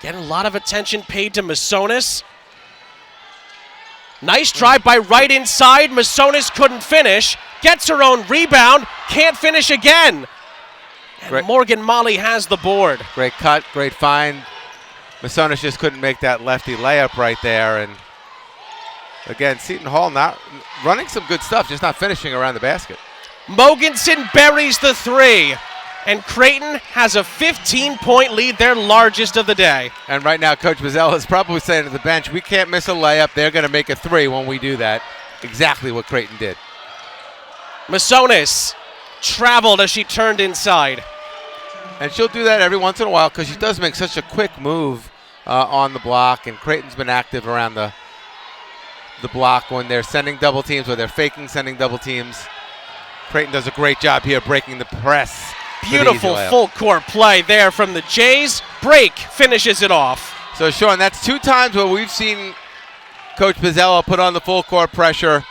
Getting a lot of attention paid to Masonis. Nice drive by Wright inside. Masonis couldn't finish. Gets her own rebound. Can't finish again. And Morgan Molly has the board. Great cut, great find. Masonis just couldn't make that lefty layup right there. And again, Seton Hall not running some good stuff, just not finishing around the basket. Mogensen buries the 3. And Creighton has a 15-point lead, their largest of the day. And right now, Coach Bozzella is probably saying to the bench, we can't miss a layup. They're going to make a 3 when we do that. Exactly what Creighton did. Masonis traveled as she turned inside. And she'll do that every once in a while because she does make such a quick move on the block. And Creighton's been active around the block when they're sending double teams, when they're faking sending double teams. Creighton does a great job here breaking the press. Beautiful full court play there from the Jays. Break finishes it off. So, Sean, that's 2 times where we've seen Coach Bozzella put on the full court pressure,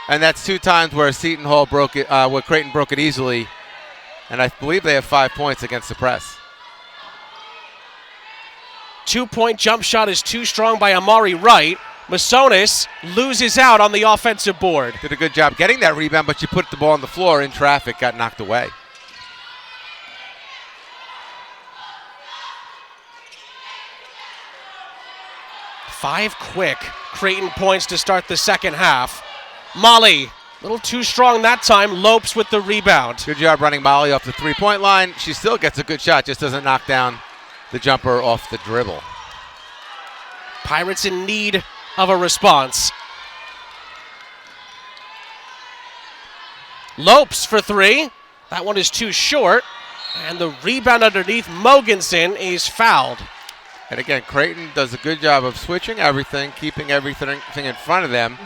and that's 2 times where Seton Hall broke it, where Creighton broke it easily. And I believe they have 5 points against the press. 2-point jump shot is too strong by Amari Wright. Masonis loses out on the offensive board. Did a good job getting that rebound, but she put the ball on the floor in traffic, got knocked away. Five quick Creighton points to start the second half. Molly, a little too strong that time. Lopes with the rebound. Good job running Molly off the three-point line. She still gets a good shot, just doesn't knock down the jumper off the dribble. Pirates in need of a response. Lopes for 3. That one is too short. And the rebound underneath Mogensen is fouled. And again, Creighton does a good job of switching everything, keeping everything in front of them.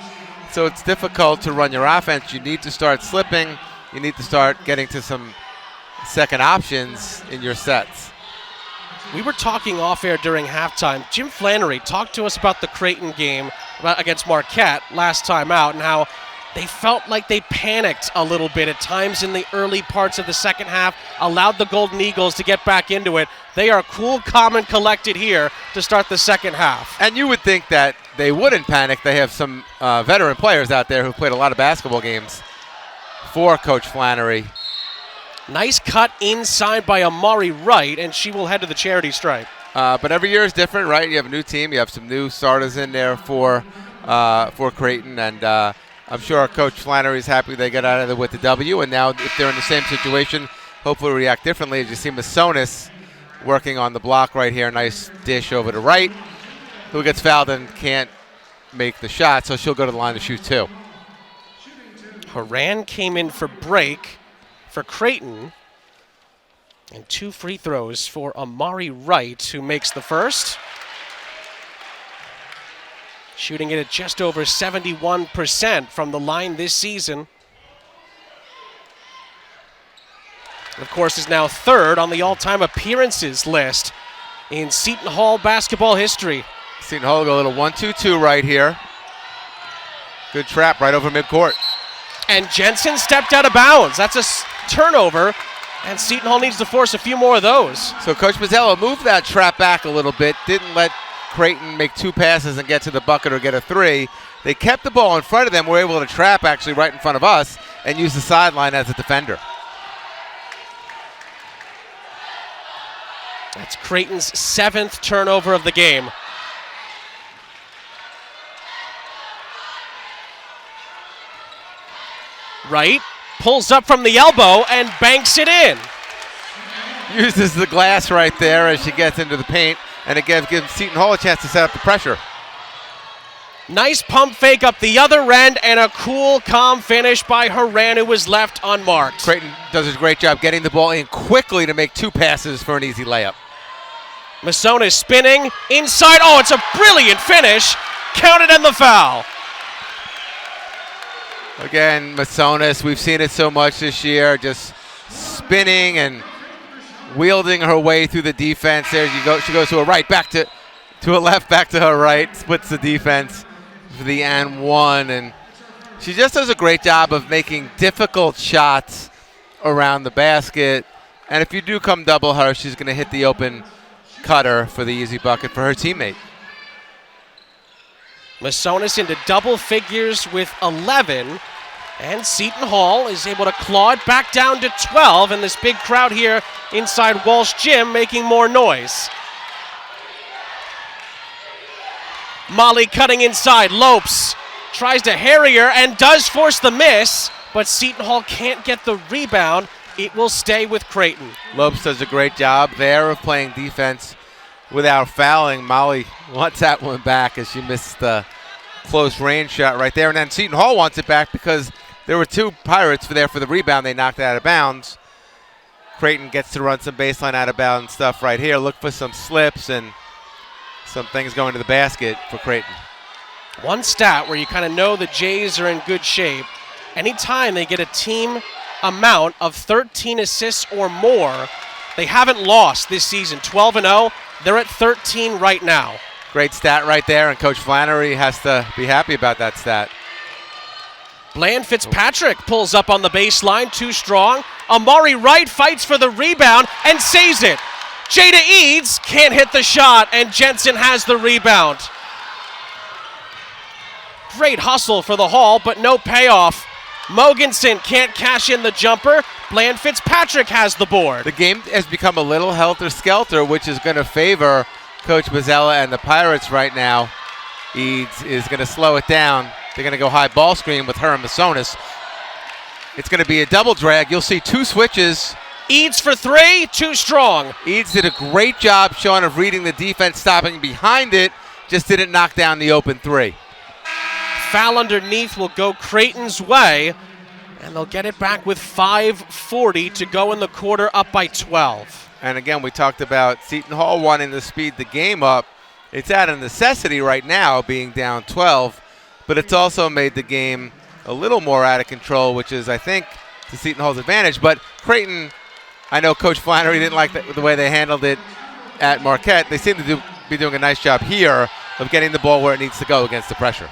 So it's difficult to run your offense. You need to start slipping. You need to start getting to some second options in your sets. We were talking off air during halftime. Jim Flannery talked to us about the Creighton game against Marquette last time out and how they felt like they panicked a little bit at times in the early parts of the second half, allowed the Golden Eagles to get back into it. They are cool, calm, and collected here to start the second half. And you would think that they wouldn't panic. They have some veteran players out there who played a lot of basketball games for Coach Flannery. Nice cut inside by Amari Wright, and she will head to the charity stripe. But every year is different, right? You have a new team. You have some new starters in there for Creighton, and I'm sure Coach Flannery is happy they got out of there with the W. And now if they're in the same situation, hopefully react differently. As you see Masonis working on the block right here. Nice dish over to Wright, who gets fouled and can't make the shot, so she'll go to the line to shoot two. Haran came in for break for Creighton. And 2 free throws for Amari Wright, who makes the first. Shooting it at just over 71% from the line this season. And of course, is now third on the all-time appearances list in Seton Hall basketball history. Seton Hall will go a little 1-2-2 right here. Good trap right over midcourt. And Jensen stepped out of bounds. That's a turnover, and Seton Hall needs to force a few more of those. So Coach Mazzella moved that trap back a little bit, didn't let Creighton make 2 passes and get to the bucket or get a 3. They kept the ball in front of them, were able to trap actually right in front of us and use the sideline as a defender. That's Creighton's 7th turnover of the game. Wright pulls up from the elbow and banks it in. Uses the glass right there as she gets into the paint, and it gives Seton Hall a chance to set up the pressure. Nice pump fake up the other end, and a cool, calm finish by Haran, who was left unmarked. Creighton does a great job getting the ball in quickly to make 2 passes for an easy layup. Masonis spinning inside. Oh, it's a brilliant finish. Counted in the foul. Again, Masonis, we've seen it so much this year, just spinning and wielding her way through the defense. There you go. She goes to a right, back to a left, back to her right, splits the defense for the and one, and she just does a great job of making difficult shots around the basket. And if you do come double her, she's going to hit the open cutter for the easy bucket for her teammate. Masonis into double figures with 11, and Seton Hall is able to claw it back down to 12, and this big crowd here inside Walsh Gym making more noise. Molly cutting inside, Lopes tries to harry her and does force the miss, but Seton Hall can't get the rebound. It will stay with Creighton. Lopes does a great job there of playing defense without fouling. Molly wants that one back as she missed the close range shot right there. And then Seton Hall wants it back because there were 2 Pirates there for the rebound. They knocked it out of bounds. Creighton gets to run some baseline out of bounds stuff right here. Look for some slips and some things going to the basket for Creighton. One stat where you kind of know the Jays are in good shape. Anytime they get a team amount of 13 assists or more, they haven't lost this season. 12-0. They're at 13 right now. Great stat right there, and Coach Flannery has to be happy about that stat. Bland Fitzpatrick pulls up on the baseline, too strong. Amari Wright fights for the rebound and saves it. Jada Eads can't hit the shot, and Jensen has the rebound. Great hustle for the Hall, but no payoff. Mogensen can't cash in the jumper. Bland Fitzpatrick has the board. The game has become a little helter-skelter, which is going to favor Coach Mazzella and the Pirates right now. Eads is going to slow it down. They're going to go high ball screen with her and Masonis. It's going to be a double drag. You'll see 2 switches. Eads for 3, too strong. Eads did a great job, Sean, of reading the defense, stopping behind it, just didn't knock down the open 3. Foul underneath will go Creighton's way, and they'll get it back with 5:40 to go in the quarter, up by 12. And again, we talked about Seton Hall wanting to speed the game up. It's at a necessity right now, being down 12, but it's also made the game a little more out of control, which is, I think, to Seton Hall's advantage. But Creighton, I know Coach Flannery didn't like the way they handled it at Marquette. They seem to be doing a nice job here of getting the ball where it needs to go against the pressure.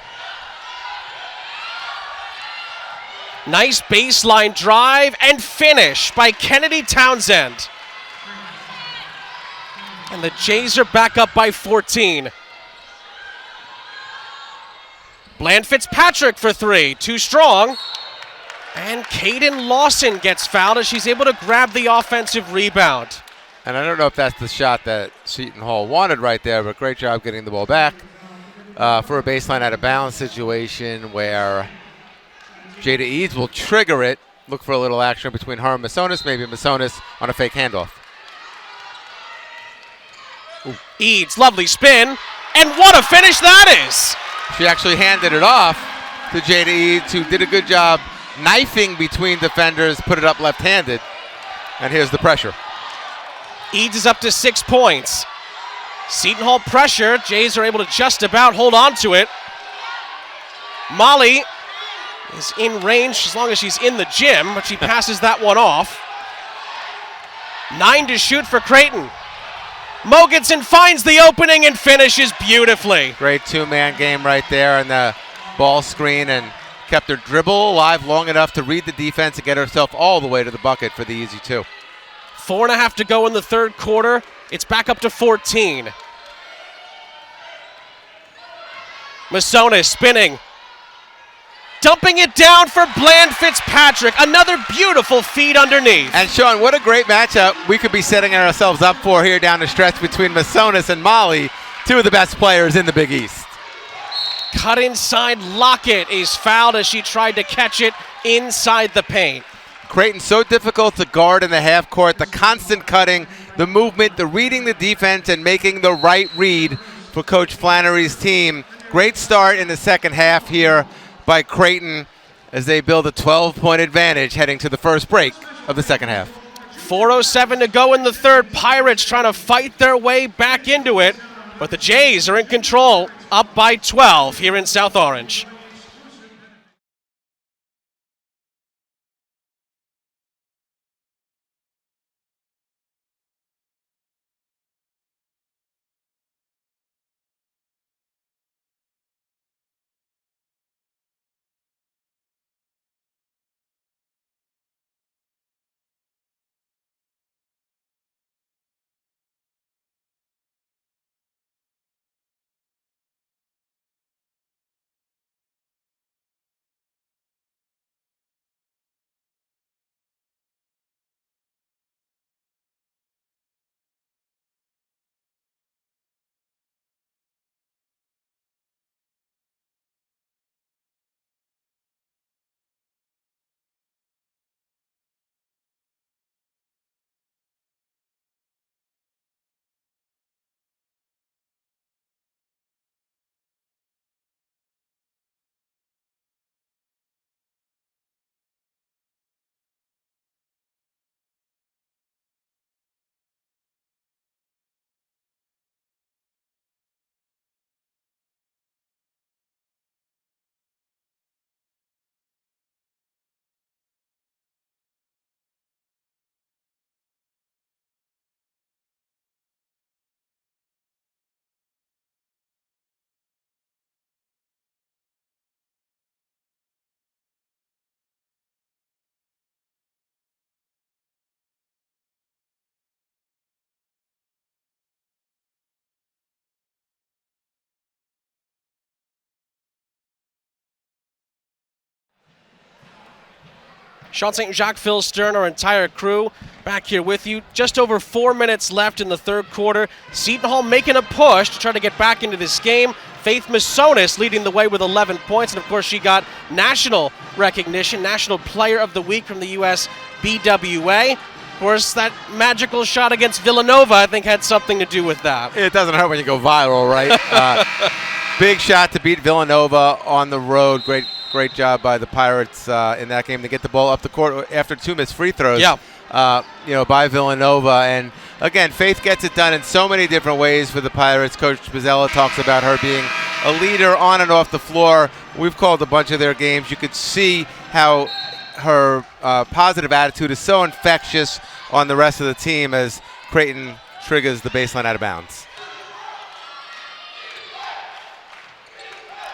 Nice baseline drive and finish by Kennedy Townsend. And the Jays are back up by 14. Bland Fitzpatrick for three, too strong. And Kaden Lawson gets fouled as she's able to grab the offensive rebound. And I don't know if that's the shot that Seton Hall wanted right there, but great job getting the ball back for a baseline out of bounds situation where Jada Eads will trigger it. Look for a little action between her and Masonis, maybe Masonis on a fake handoff. Eads, lovely spin, and what a finish that is! She actually handed it off to Jada Eads, who did a good job knifing between defenders, put it up left-handed, and here's the pressure. Eads is up to 6 points. Seton Hall pressure, Jays are able to just about hold on to it. Molly is in range as long as she's in the gym, but she passes that one off. 9 to shoot for Creighton. Mogensen finds the opening and finishes beautifully. Great two-man game right there on the ball screen, and kept her dribble alive long enough to read the defense and get herself all the way to the bucket for the easy two. 4.5 to go in the third quarter. It's back up to 14. Masonis spinning. Dumping it down for Bland Fitzpatrick. Another beautiful feed underneath. And Sean, what a great matchup we could be setting ourselves up for here down the stretch between Masonis and Molly, two of the best players in the Big East. Cut inside, Lockett is fouled as she tried to catch it inside the paint. Creighton so difficult to guard in the half court, the constant cutting, the movement, the reading the defense, and making the right read for Coach Flannery's team. Great start in the second half here by Creighton as they build a 12-point advantage heading to the first break of the second half. 4:07 to go in the third. Pirates trying to fight their way back into it, but the Jays are in control, up by 12 here in South Orange. Sean St. Jacques, Phil Stern, our entire crew back here with you. Just over 4 minutes left in the third quarter. Seton Hall making a push to try to get back into this game. Faith Masonis leading the way with 11 points. And, of course, she got national recognition, National Player of the Week from the U.S. BWA. Of course, that magical shot against Villanova, I think, had something to do with that. It doesn't hurt when you go viral, right? Big shot to beat Villanova on the road. Great job by the Pirates in that game to get the ball up the court after 2 missed free throws. Yeah. by Villanova. And again, Faith gets it done in so many different ways for the Pirates. Coach Bozzella talks about her being a leader on and off the floor. We've called a bunch of their games. You could see how her positive attitude is so infectious on the rest of the team as Creighton triggers the baseline out of bounds.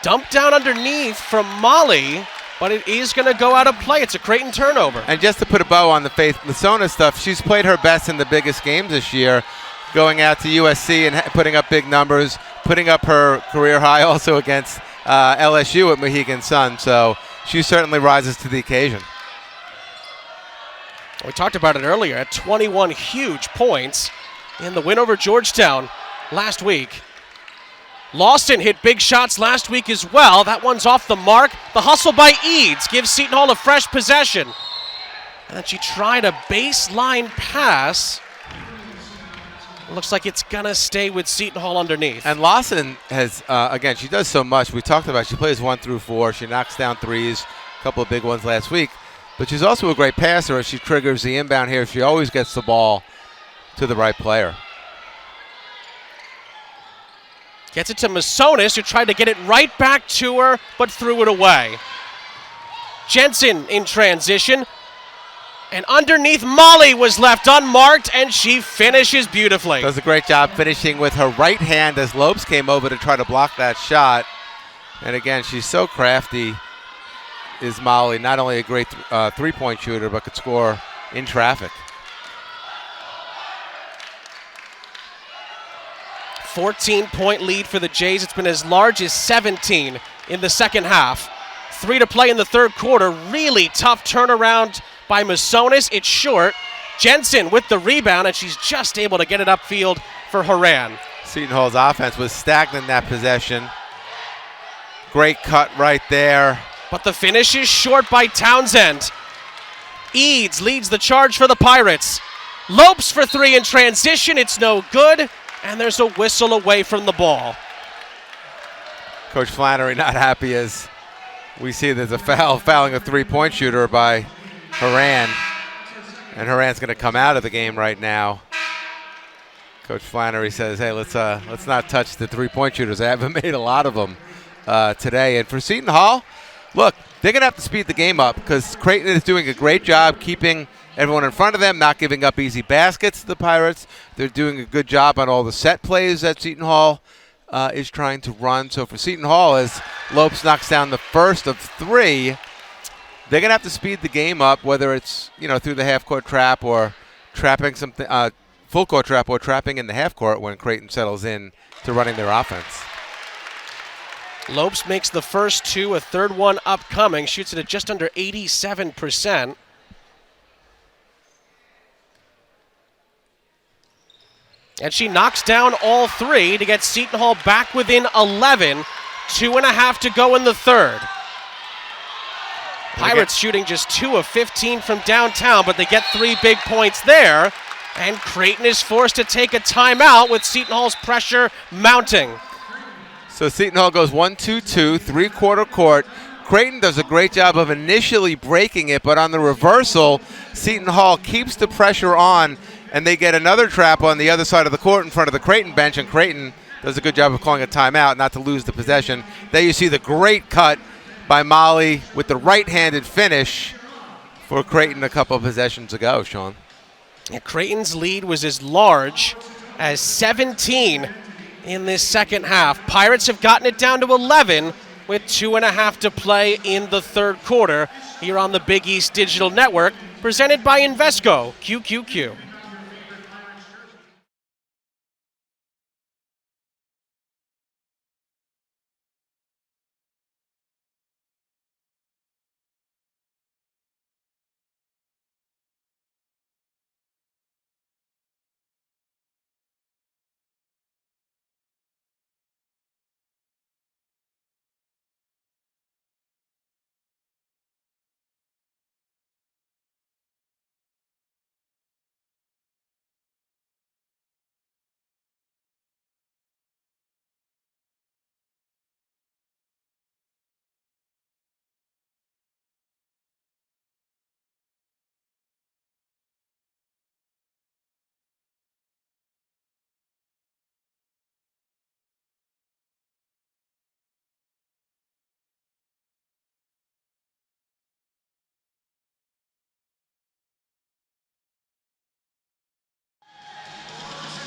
Dump down underneath from Molly, but it is going to go out of play. It's a Creighton turnover. And just to put a bow on the Faith Masona stuff, she's played her best in the biggest games this year, going out to USC and putting up big numbers, putting up her career high also against LSU at Mohegan Sun. So she certainly rises to the occasion. We talked about it earlier at 21 huge points in the win over Georgetown last week. Lawson hit big shots last week as well. That one's off the mark. The hustle by Eads gives Seton Hall a fresh possession. And then she tried a baseline pass. Looks like it's going to stay with Seton Hall underneath. And Lawson has, again, she does so much. We talked about she plays 1 through 4. She knocks down threes, a couple of big ones last week. But she's also a great passer as she triggers the inbound here. She always gets the ball to the right player. Gets it to Masonis, who tried to get it right back to her, but threw it away. Jensen in transition. And underneath, Molly was left unmarked, and she finishes beautifully. Does a great job finishing with her right hand as Lopes came over to try to block that shot. And again, she's so crafty, is Molly. Not only a great three-point shooter, but could score in traffic. 14-point lead for the Jays. It's been as large as 17 in the second half. 3 to play in the third quarter. Really tough turnaround by Masonis. It's short. Jensen with the rebound, and she's just able to get it upfield for Horan. Seton Hall's offense was stagnant that possession. Great cut right there. But the finish is short by Townsend. Eads leads the charge for the Pirates. Lopes for 3 in transition. It's no good. And there's a whistle away from the ball. Coach Flannery not happy as we see there's a foul, fouling a three-point shooter by Horan. And Horan's going to come out of the game right now. Coach Flannery says, hey, let's not touch the three-point shooters. I haven't made a lot of them today. And for Seton Hall, look, they're going to have to speed the game up because Creighton is doing a great job keeping everyone in front of them, not giving up easy baskets to the Pirates. They're doing a good job on all the set plays that Seton Hall is trying to run. So for Seton Hall, as Lopes knocks down the first of 3, they're going to have to speed the game up, whether it's through the half-court trap or trapping something, full-court trap or trapping in the half-court when Creighton settles in to running their offense. Lopes makes the first 2, a third one upcoming, shoots it at just under 87%. And she knocks down all 3 to get Seton Hall back within 11. 2.5 to go in the third. Pirates shooting just 2 of 15 from downtown, but they get 3 big points there. And Creighton is forced to take a timeout with Seton Hall's pressure mounting. So Seton Hall goes 1-2-2, three-quarter court. Creighton does a great job of initially breaking it, but on the reversal, Seton Hall keeps the pressure on, and they get another trap on the other side of the court in front of the Creighton bench, and Creighton does a good job of calling a timeout not to lose the possession. There you see the great cut by Molly with the right-handed finish for Creighton a couple of possessions ago, Sean. And Creighton's lead was as large as 17 in this second half. Pirates have gotten it down to 11 with 2.5 to play in the third quarter here on the Big East Digital Network, presented by Invesco QQQ.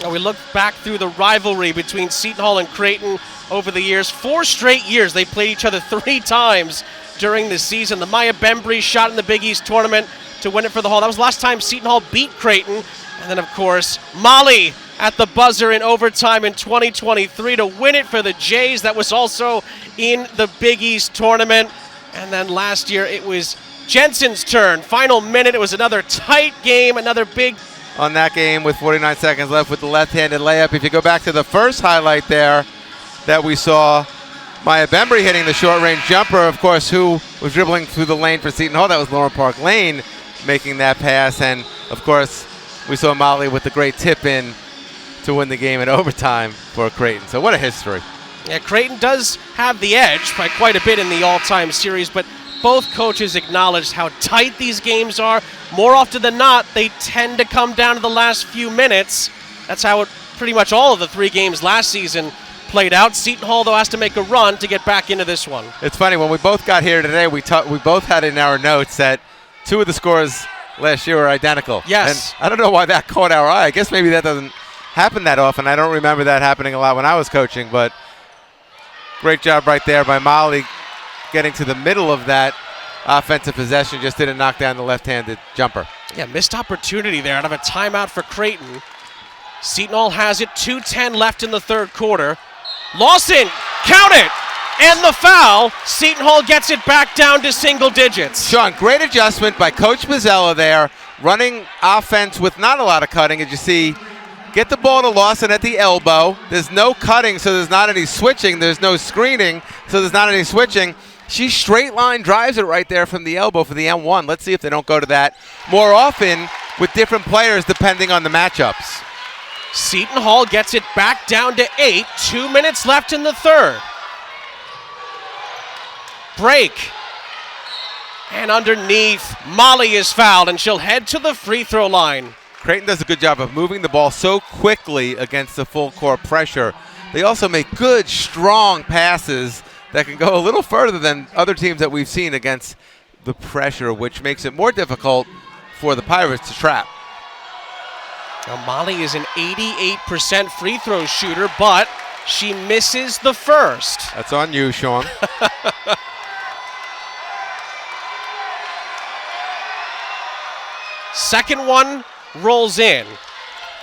Now we look back through the rivalry between Seton Hall and Creighton over the years. 4 straight years they played each other 3 times during the season. The Maya Bembry shot in the Big East tournament to win it for the Hall. That was the last time Seton Hall beat Creighton. And then, of course, Molly at the buzzer in overtime in 2023 to win it for the Jays. That was also in the Big East tournament. And then last year it was Jensen's turn. Final minute, it was another tight game, another big. On that game with 49 seconds left with the left-handed layup. If you go back to the first highlight there that we saw, Maya Bembry hitting the short-range jumper, of course, who was dribbling through the lane for Seton Hall. That was Lauren Park Lane making that pass. And, of course, we saw Molly with the great tip-in to win the game in overtime for Creighton. So what a history. Yeah, Creighton does have the edge by quite a bit in the all-time series, but both coaches acknowledged how tight these games are. More often than not, they tend to come down to the last few minutes. That's how pretty much all of the 3 games last season played out. Seton Hall, though, has to make a run to get back into this one. It's funny, when we both got here today, we both had in our notes that 2 of the scores last year were identical. Yes. And I don't know why that caught our eye. I guess maybe that doesn't happen that often. I don't remember that happening a lot when I was coaching, but great job right there by Molly getting to the middle of that offensive possession. Just didn't knock down the left-handed jumper. Yeah, missed opportunity there out of a timeout for Creighton. Seton Hall has it, 2:10 left in the third quarter. Lawson, count it! And the foul. Seton Hall gets it back down to single digits. Sean, great adjustment by Coach Mazzella there, running offense with not a lot of cutting, as you see. Get the ball to Lawson at the elbow. There's no cutting, so there's not any switching. There's no screening, so there's not any switching. She straight line drives it right there from the elbow for the M1. Let's see if they don't go to that more often with different players depending on the matchups. Seton Hall gets it back down to 8. 2 minutes left in the third. Break. And underneath, Molly is fouled, and she'll head to the free throw line. Creighton does a good job of moving the ball so quickly against the full court pressure. They also make good, strong passes that can go a little further than other teams that we've seen against the pressure, which makes it more difficult for the Pirates to trap. Now Molly is an 88% free throw shooter, but she misses the first. That's on you, Sean. Second one rolls in.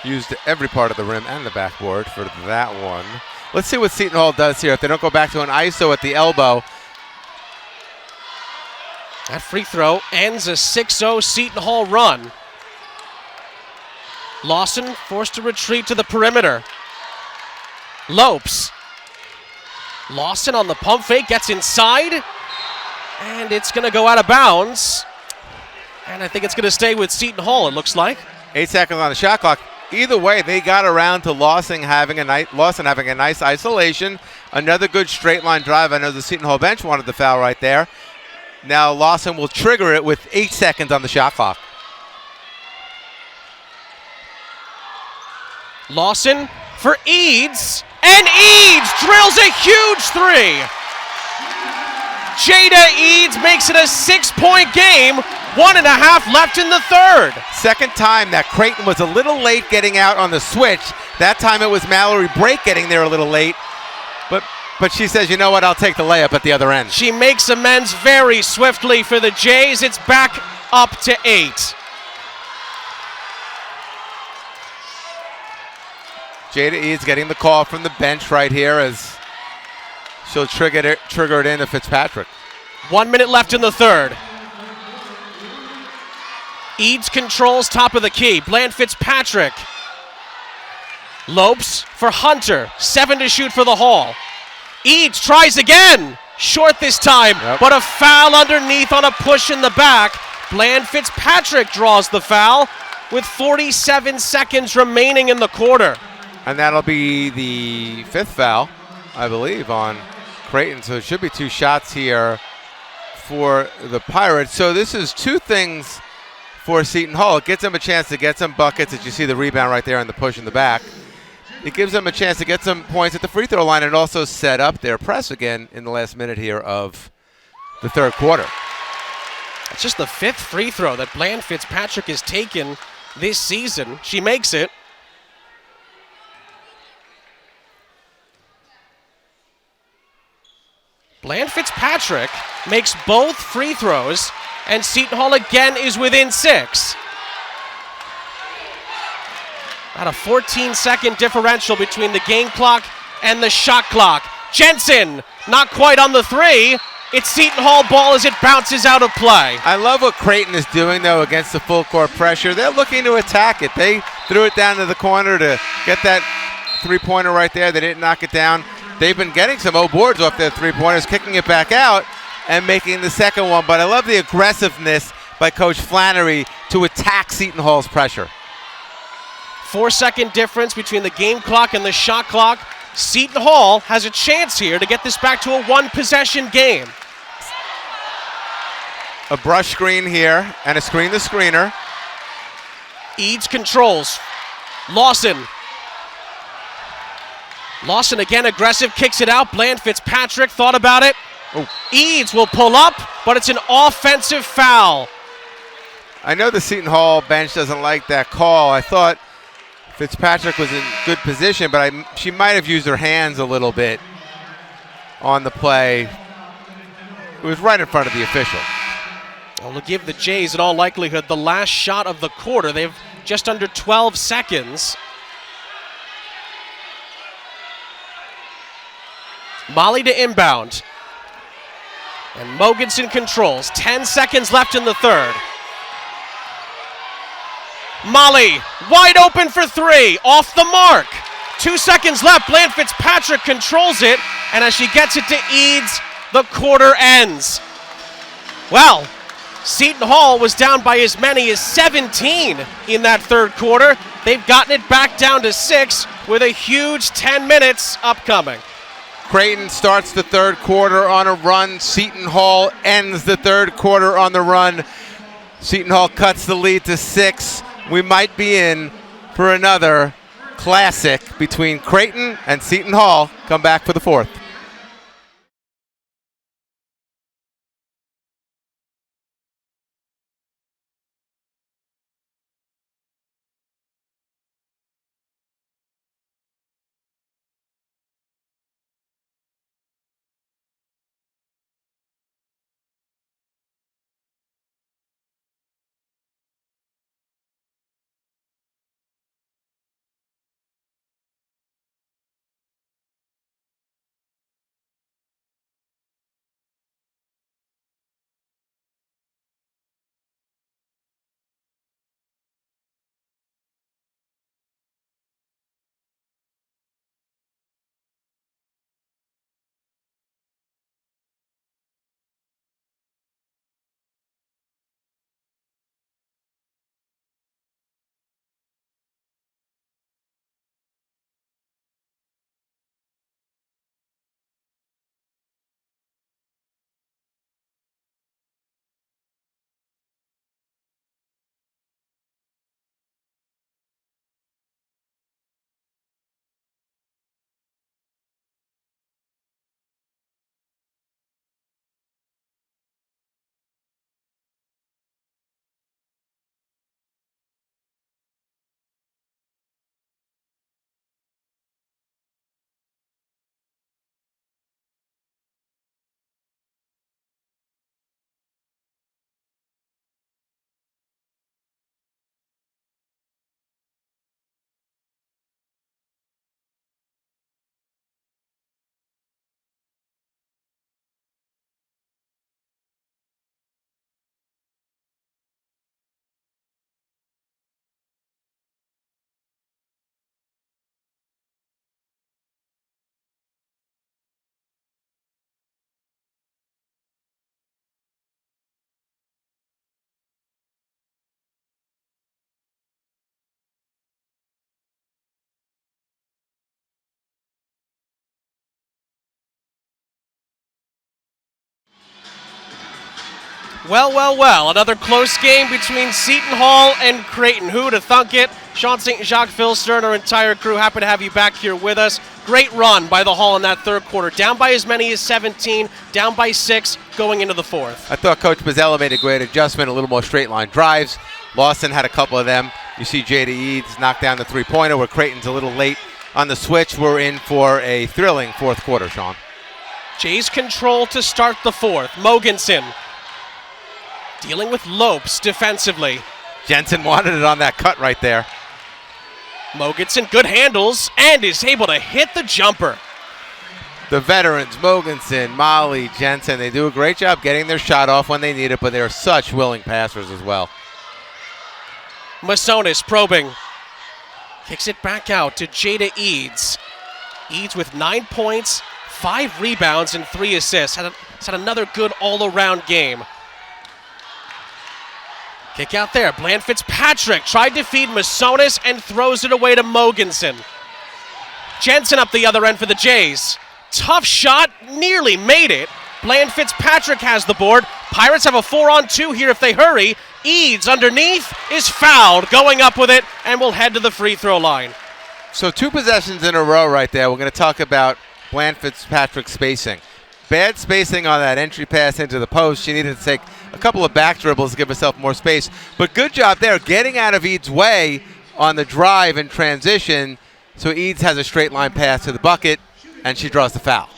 Used every part of the rim and the backboard for that one. Let's see what Seton Hall does here. If they don't go back to an ISO at the elbow. That free throw ends a 6-0 Seton Hall run. Lawson forced to retreat to the perimeter. Lopes. Lawson on the pump fake, gets inside. And it's going to go out of bounds. And I think it's going to stay with Seton Hall, it looks like. 8 seconds on the shot clock. Either way, they got around to Lawson having a nice isolation. Another good straight line drive. I know the Seton Hall bench wanted the foul right there. Now Lawson will trigger it with 8 seconds on the shot clock. Lawson for Eads, and Eads drills a huge 3. Jada Eads makes it a 6-point game. 1.5 left in the third. Second time that Creighton was a little late getting out on the switch. That time it was Mallory Brake getting there a little late. But she says, you know what, I'll take the layup at the other end. She makes amends very swiftly for the Jays. It's back up to 8. Jada Eads getting the call from the bench right here as she'll trigger it into Fitzpatrick. 1 minute left in the third. Eads controls top of the key. Bland Fitzpatrick. Lopes for Hunter. 7 to shoot for the Hall. Eads tries again. Short this time, but a foul underneath on a push in the back. Bland Fitzpatrick draws the foul with 47 seconds remaining in the quarter. And that'll be the 5th foul, I believe, on Creighton. So it should be 2 shots here for the Pirates. So this is 2 things for Seton Hall. It gets them a chance to get some buckets, as you see the rebound right there and the push in the back. It gives them a chance to get some points at the free throw line and also set up their press again in the last minute here of the third quarter. It's just the 5th free throw that Bland Fitzpatrick has taken this season. She makes it. Bland Fitzpatrick makes both free throws, and Seton Hall again is within 6. About a 14-second differential between the game clock and the shot clock. Jensen, not quite on the 3. It's Seton Hall ball as it bounces out of play. I love what Creighton is doing, though, against the full court pressure. They're looking to attack it. They threw it down to the corner to get that three-pointer right there. They didn't knock it down. They've been getting some boards off their three-pointers, kicking it back out and making the second one. But I love the aggressiveness by Coach Flannery to attack Seton Hall's pressure. 4-second difference between the game clock and the shot clock. Seton Hall has a chance here to get this back to a one-possession game. A brush screen here and a screen the screener. Eads controls. Lawson again aggressive, kicks it out. Bland Fitzpatrick thought about it. Eads will pull up, but it's an offensive foul. I know the Seton Hall bench doesn't like that call. I thought Fitzpatrick was in good position, but she might have used her hands a little bit on the play. It was right in front of the official. Well, we'll give the Jays, in all likelihood, the last shot of the quarter. They have just under 12 seconds. Molly to inbound. And Mogensen controls. 10 seconds left in the third. Molly, wide open for 3, off the mark. 2 seconds left, Bland Fitzpatrick controls it, and as she gets it to Eads, the quarter ends. Well, Seton Hall was down by as many as 17 in that third quarter. They've gotten it back down to 6 with a huge 10 minutes upcoming. Creighton starts the third quarter on a run. Seton Hall ends the third quarter on the run. Seton Hall cuts the lead to 6. We might be in for another classic between Creighton and Seton Hall. Come back for the fourth. Well, another close game between Seton Hall and Creighton. Who would have thunk it? Sean St. Jacques, Phil Stern, our entire crew, happy to have you back here with us. Great run by the Hall in that third quarter. Down by as many as 17, down by 6, going into the fourth. I thought Coach Bozzella made a great adjustment, a little more straight line drives. Lawson had a couple of them. You see Jada Eads knock down the three-pointer where Creighton's a little late on the switch. We're in for a thrilling fourth quarter, Sean. Jays control to start the fourth. Mogensen dealing with Lopes defensively. Jensen wanted it on that cut right there. Mogensen, good handles, and is able to hit the jumper. The veterans, Mogensen, Molly, Jensen, they do a great job getting their shot off when they need it, but they're such willing passers as well. Masonis probing. Kicks it back out to Jada Eads. Eads with 9 points, 5 rebounds, and 3 assists. Has had another good all-around game. Kick out there. Bland Fitzpatrick tried to feed Masonis and throws it away to Mogensen. Jensen up the other end for the Jays. Tough shot, nearly made it. Bland Fitzpatrick has the board. Pirates have a 4-on-2 here if they hurry. Eads underneath is fouled, going up with it, and will head to the free throw line. So 2 possessions in a row right there. We're going to talk about Bland Fitzpatrick's spacing. Bad spacing on that entry pass into the post. She needed to take a couple of back dribbles to give herself more space. But good job there, getting out of Eads' way on the drive and transition. So Eads has a straight line pass to the bucket, and she draws the foul.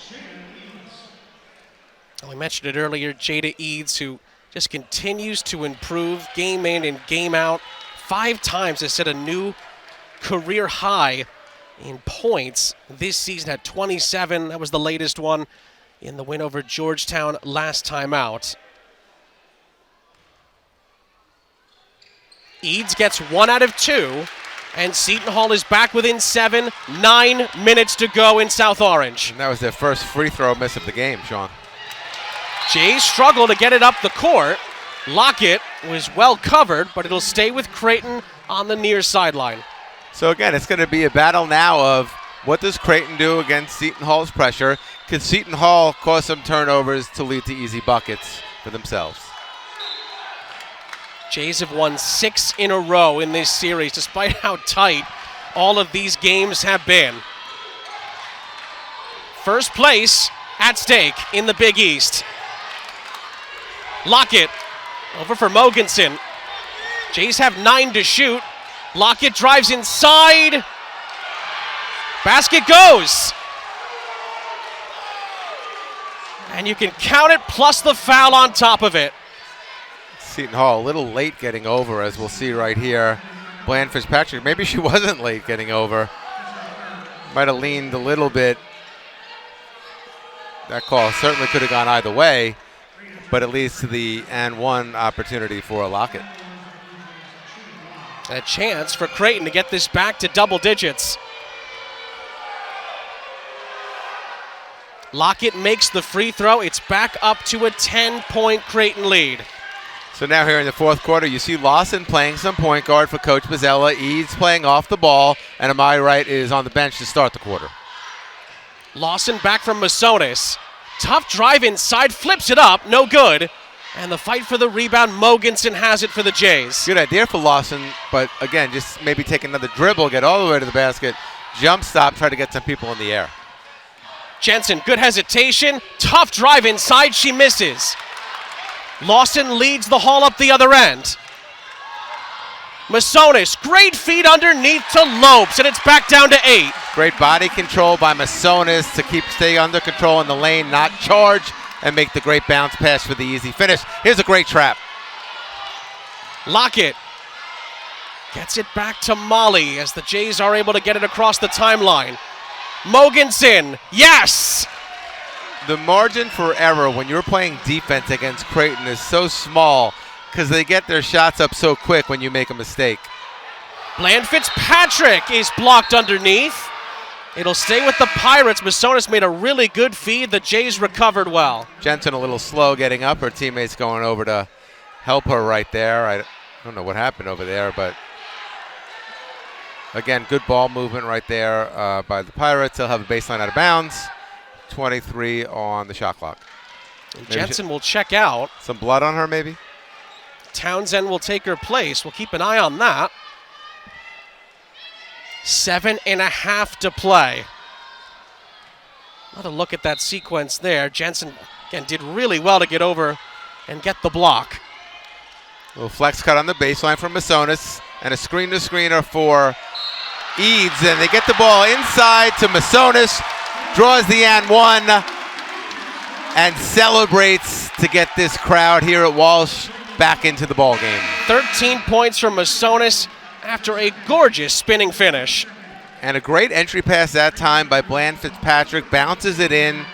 We mentioned it earlier, Jada Eads, who just continues to improve game in and game out. 5 times has set a new career high in points this season at 27. That was the latest one in the win over Georgetown last time out. Eads gets 1 out of 2, and Seton Hall is back within 7. 9 minutes to go in South Orange. And that was their first free throw miss of the game, Sean. Jays struggle to get it up the court. Lockett was well covered, but it'll stay with Creighton on the near sideline. So again, it's going to be a battle now of what does Creighton do against Seton Hall's pressure? Can Seton Hall cause some turnovers to lead to easy buckets for themselves? Jays have won 6 in a row in this series, despite how tight all of these games have been. First place at stake in the Big East. Lockett over for Mogensen. Jays have 9 to shoot. Lockett drives inside. Basket goes. And you can count it plus the foul on top of it. Seton Hall a little late getting over, as we'll see right here. Bland Fitzpatrick, maybe she wasn't late getting over. Might have leaned a little bit. That call certainly could have gone either way, but it leads to the and one opportunity for Lockett. A chance for Creighton to get this back to double digits. Lockett makes the free throw. It's back up to a 10-point Creighton lead. So now here in the fourth quarter, you see Lawson playing some point guard for Coach Bozzella. Eads playing off the ball, and Amai Wright is on the bench to start the quarter. Lawson back from Masonis. Tough drive inside, flips it up, no good. And the fight for the rebound, Mogensen has it for the Jays. Good idea for Lawson, but again, just maybe take another dribble, get all the way to the basket, jump stop, try to get some people in the air. Jensen, good hesitation, tough drive inside, she misses. Lawson leads the Hall up the other end. Masonis, great feed underneath to Lopes, and it's back down to 8. Great body control by Masonis to stay under control in the lane, not charge, and make the great bounce pass for the easy finish. Here's a great trap. Lockett gets it back to Molly as the Jays are able to get it across the timeline. Mogensen, yes! The margin for error when you're playing defense against Creighton is so small because they get their shots up so quick when you make a mistake. Bland Fitzpatrick is blocked underneath. It'll stay with the Pirates. Masonis made a really good feed. The Jays recovered well. Jensen a little slow getting up. Her teammates going over to help her right there. I don't know what happened over there, but again, good ball movement right there by the Pirates. They'll have a baseline out of bounds. 23 on the shot clock. And Jensen will check out. Some blood on her, maybe? Townsend will take her place. We'll keep an eye on that. 7.5 to play. Another look at that sequence there. Jensen, again, did really well to get over and get the block. A little flex cut on the baseline from Masonis, and a screen-to-screener for Eads, and they get the ball inside to Masonis. Draws the and one. and celebrates to get this crowd here at Walsh back into the ball game. 13 points from Masonis after a gorgeous spinning finish. And a great entry pass that time by Bland Fitzpatrick. Bounces it in,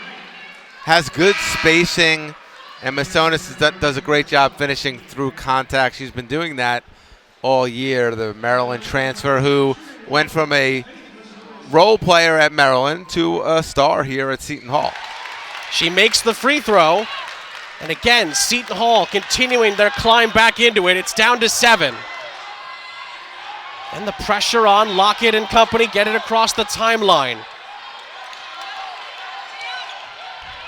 has good spacing, and Masonis does a great job finishing through contact. She's been doing that all year, the Maryland transfer who went from a role player at Maryland to a star here at Seton Hall. She makes the free throw. And again, Seton Hall continuing their climb back into it. It's down to 7. And the pressure on Lockett and company, get it across the timeline.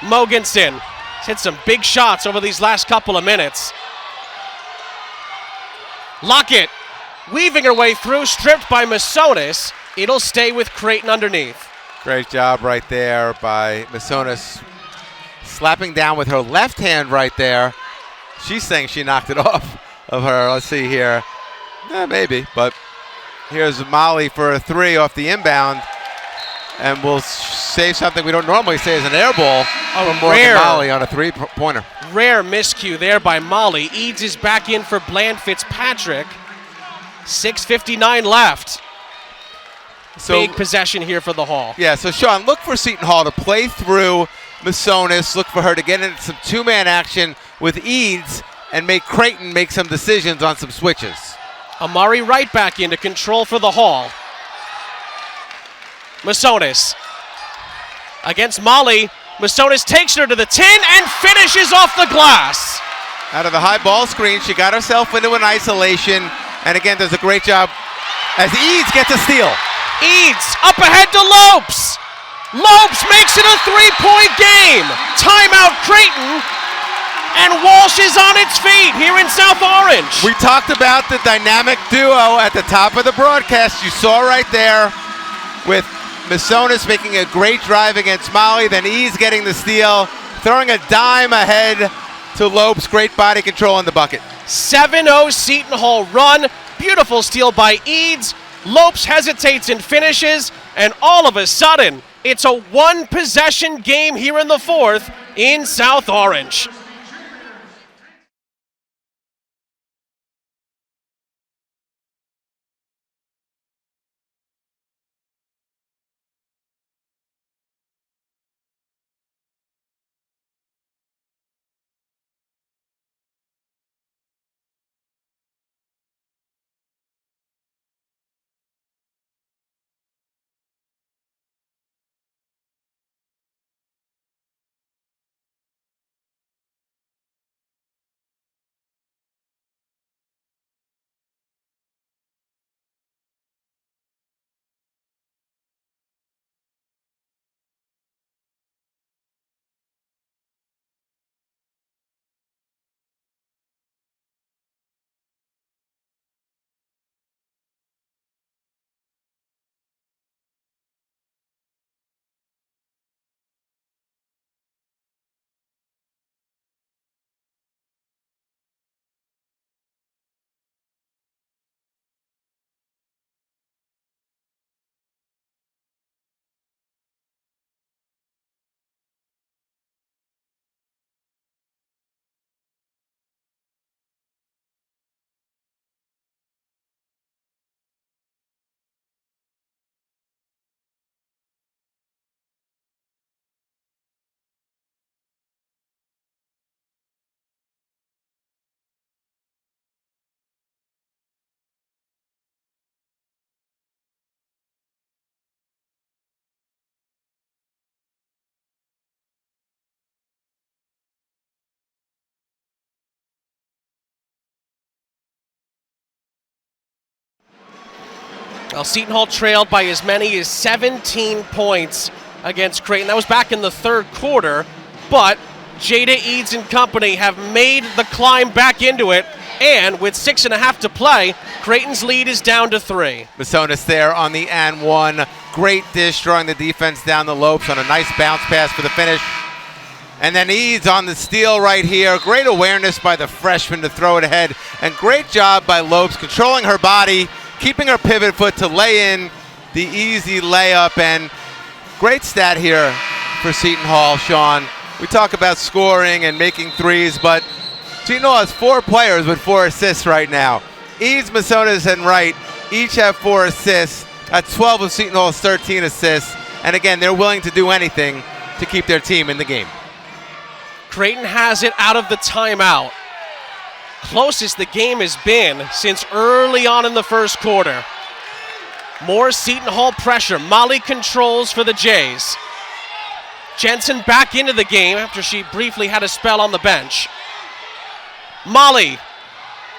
Mogensen has hit some big shots over these last couple of minutes. Lockett weaving her way through, stripped by Masonis. It'll stay with Creighton underneath. Great job right there by Masonis, slapping down with her left hand right there. She's saying she knocked it off of her. Let's see here. Maybe, but here's Molly for a 3 off the inbound. And we'll say something we don't normally say as an air ball from Morgan Molly on a 3-pointer. Rare miscue there by Molly. Eads is back in for Bland Fitzpatrick. 6:59 left. So, big possession here for the Hall. Yeah, so Sean, look for Seton Hall to play through Masonis. Look for her to get into some two-man action with Eads and make Creighton make some decisions on some switches. Amari Wright back into control for the Hall. Masonis against Molly. Masonis takes her to the 10 and finishes off the glass. Out of the high ball screen, she got herself into an isolation, and again does a great job as Eads gets a steal. Eads up ahead to Lopes. Lopes makes it a 3-point game. Timeout Creighton, and Walsh is on its feet here in South Orange. We talked about the dynamic duo at the top of the broadcast. You saw right there with Masonis making a great drive against Molly, then Eads getting the steal, throwing a dime ahead to Lopes. Great body control in the bucket. 7-0 Seton Hall run. Beautiful steal by Eads. Lopes hesitates and finishes, and all of a sudden, it's a one-possession game here in the fourth in South Orange. Well, Seton Hall trailed by as many as 17 points against Creighton. That was back in the third quarter, but Jada Eads and company have made the climb back into it, and with 6.5 to play, Creighton's lead is down to 3. Masonis there on the and one. Great dish, drawing the defense down the Lopes on a nice bounce pass for the finish. And then Eads on the steal right here. Great awareness by the freshman to throw it ahead, and great job by Lopes controlling her body, keeping her pivot foot to lay in the easy layup. And great stat here for Seton Hall, Sean. We talk about scoring and making threes, but Seton Hall has 4 players with 4 assists right now. Eads, Masonis, and Wright each have 4 assists. That's 12 of Seton Hall's 13 assists. And again, they're willing to do anything to keep their team in the game. Creighton has it out of the timeout. Closest the game has been since early on in the first quarter. More Seton Hall pressure. Molly controls for the Jays. Jensen back into the game after she briefly had a spell on the bench. Molly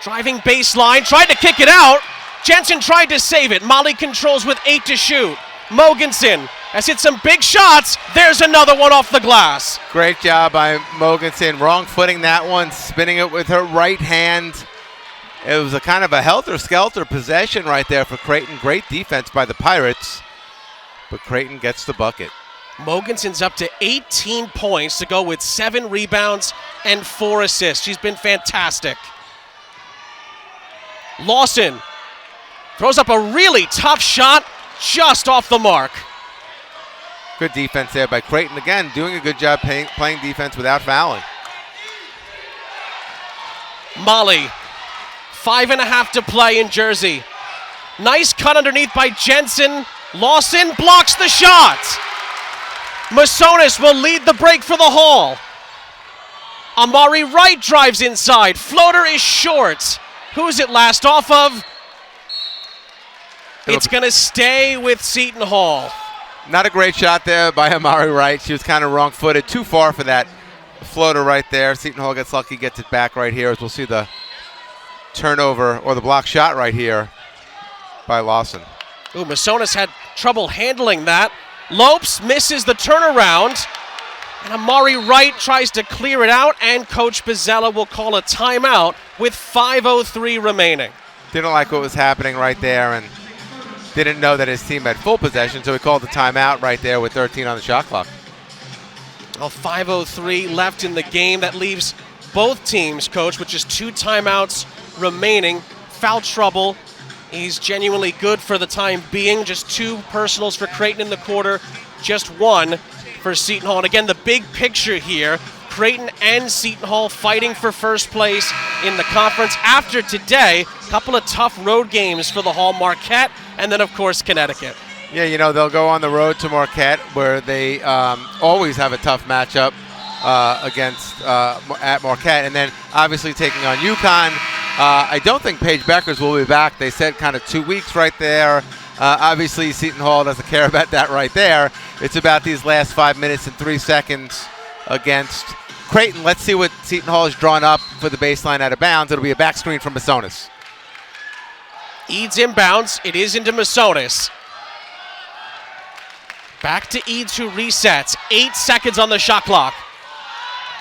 driving baseline, tried to kick it out. Jensen tried to save it. Molly controls with 8 to shoot. Mogensen has hit some big shots. There's another one off the glass. Great job by Mogensen. Wrong footing that one, spinning it with her right hand. It was a kind of a helter-skelter possession right there for Creighton. Great defense by the Pirates, but Creighton gets the bucket. Mogensen's up to 18 points to go with 7 rebounds and 4 assists. She's been fantastic. Lawson throws up a really tough shot just off the mark. Good defense there by Creighton. Again, doing a good job playing defense without fouling. Molly, 5.5 to play in Jersey. Nice cut underneath by Jensen. Lawson blocks the shot. Masonis will lead the break for the Hall. Amari Wright drives inside. Floater is short. Who's it last off of? It's going to stay with Seton Hall. Not a great shot there by Amari Wright. She was kind of wrong-footed. Too far for that floater right there. Seton Hall gets lucky, gets it back right here as we'll see the turnover or the block shot right here by Lawson. Ooh, Masonis had trouble handling that. Lopes misses the turnaround, and Amari Wright tries to clear it out, and Coach Bozzella will call a timeout with 5:03 remaining. Didn't like what was happening right there and didn't know that his team had full possession, so he called the timeout right there with 13 on the shot clock. Well, 5:03 left in the game. That leaves both teams, Coach, with just 2 timeouts remaining. Foul trouble. He's genuinely good for the time being. Just 2 personals for Creighton in the quarter, just 1 for Seton Hall. And again, the big picture here, Creighton and Seton Hall fighting for first place in the conference. After today, a couple of tough road games for the Hall, Marquette, and then, of course, Connecticut. Yeah, you know, they'll go on the road to Marquette, where they always have a tough matchup at Marquette, and then obviously taking on UConn. I don't think Paige Beckers will be back. They said kind of 2 weeks right there. Obviously, Seton Hall doesn't care about that right there. It's about these last 5 minutes and 3 seconds against Creighton. Let's see what Seton Hall has drawn up for the baseline out of bounds. It'll be a back screen from Masonis. Eads inbounds. It is into Masonis. Back to Eads, who resets. 8 seconds on the shot clock.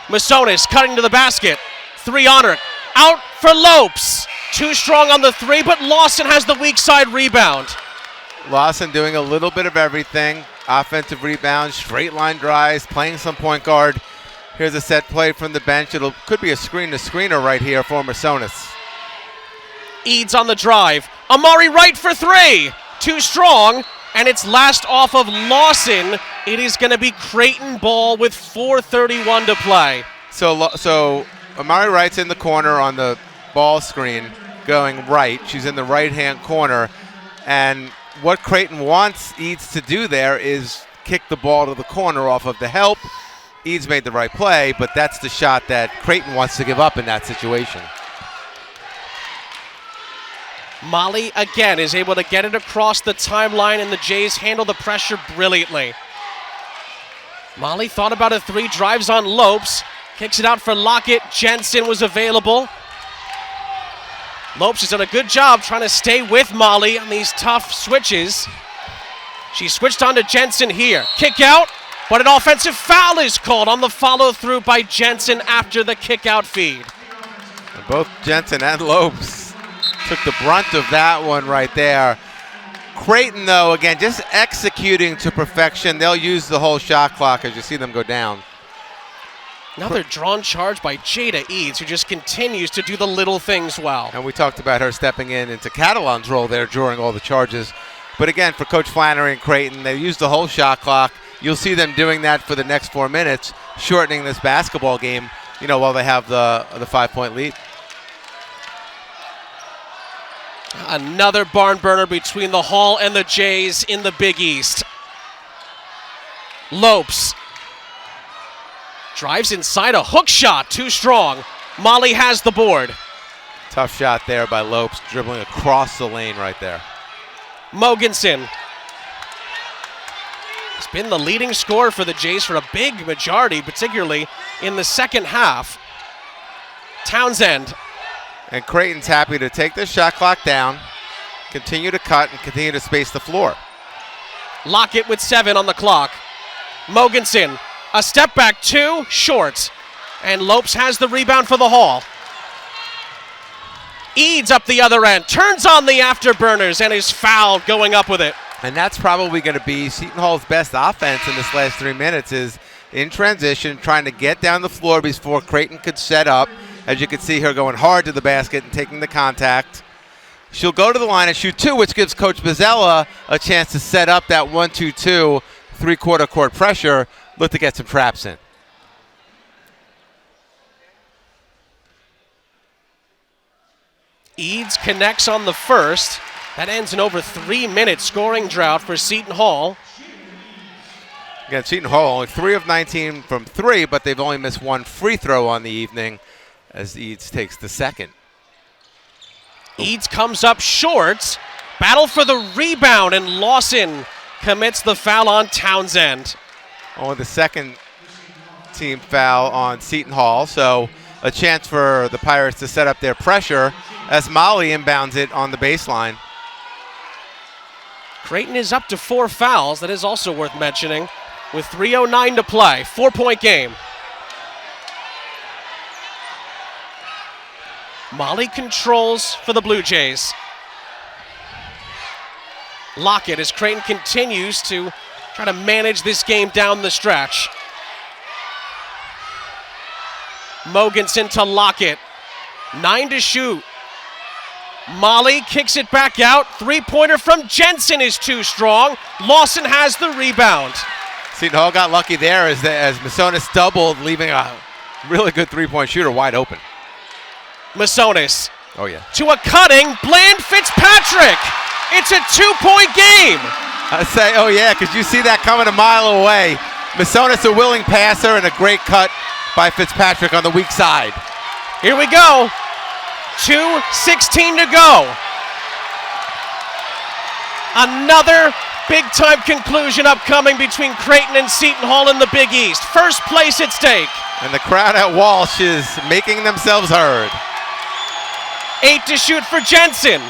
Masonis cutting to the basket. 3 on her. Out for Lopes. Too strong on the 3, but Lawson has the weak side rebound. Lawson doing a little bit of everything. Offensive rebounds, straight line drives, playing some point guard. Here's a set play from the bench. Could be a screen-to-screener right here for Masonis. Eads on the drive. Amari Wright for 3. Too strong, and it's last off of Lawson. It is going to be Creighton ball with 4:31 to play. So Amari Wright's in the corner on the ball screen going right. She's in the right-hand corner. And what Creighton wants Eads to do there is kick the ball to the corner off of the help. Eads made the right play, but that's the shot that Creighton wants to give up in that situation. Molly, again, is able to get it across the timeline, and the Jays handle the pressure brilliantly. Molly thought about a 3, drives on Lopes, kicks it out for Lockett. Jensen was available. Lopes has done a good job trying to stay with Molly on these tough switches. She switched on to Jensen here. Kick out, but an offensive foul is called on the follow-through by Jensen after the kick-out feed. And both Jensen and Lopes took the brunt of that one right there. Creighton, though, again, just executing to perfection. They'll use the whole shot clock as you see them go down. Another drawn charge by Jada Eads, who just continues to do the little things well. And we talked about her stepping into Catalan's role there during all the charges. But again, for Coach Flannery and Creighton, they used the whole shot clock. You'll see them doing that for the next 4 minutes. shortening this basketball game, while they have the 5-point lead. Another barn burner between the Hall and the Jays in the Big East. Lopes drives inside, a hook shot, too strong. Molly has the board. Tough shot there by Lopes, dribbling across the lane right there. Mogensen has been the leading scorer for the Jays for a big majority, particularly in the second half. Townsend. And Creighton's happy to take this shot clock down, continue to cut, and continue to space the floor. Lockett with 7 on the clock. Mogensen, a step back 2, short. And Lopes has the rebound for the Hall. Eads up the other end, turns on the afterburners, and is fouled going up with it. And that's probably going to be Seton Hall's best offense in this last 3 minutes, is in transition, trying to get down the floor before Creighton could set up. As you can see her going hard to the basket and taking the contact. She'll go to the line and shoot 2, which gives Coach Bozzella a chance to set up that 1-2-2, 3-quarter court pressure, look to get some traps in. Eads connects on the first. That ends in over 3-minute scoring drought for Seton Hall. Again, Seton Hall only 3 of 19 from 3, but they've only missed 1 free throw on the evening as Eads takes the second. Eads comes up short. Battle for the rebound, and Lawson commits the foul on Townsend. Only the second team foul on Seton Hall, so a chance for the Pirates to set up their pressure as Molly inbounds it on the baseline. Creighton is up to 4 fouls. That is also worth mentioning with 3:09 to play. 4-point game. Molly controls for the Blue Jays. Lockett as Creighton continues to try to manage this game down the stretch. Mogensen to Lockett. 9 to shoot. Molly kicks it back out. 3-pointer from Jensen is too strong. Lawson has the rebound. Seton Hall got lucky there as Masonis doubled, leaving a really good 3-point shooter wide open. Masonis. Oh, yeah. To a cutting, Bland Fitzpatrick. It's a 2-point game. I say, oh, yeah, because you see that coming a mile away. Masonis a willing passer and a great cut by Fitzpatrick on the weak side. Here we go. 2:16 to go. Another big-time conclusion upcoming between Creighton and Seton Hall in the Big East. First place at stake. And the crowd at Walsh is making themselves heard. 8 to shoot for Jensen.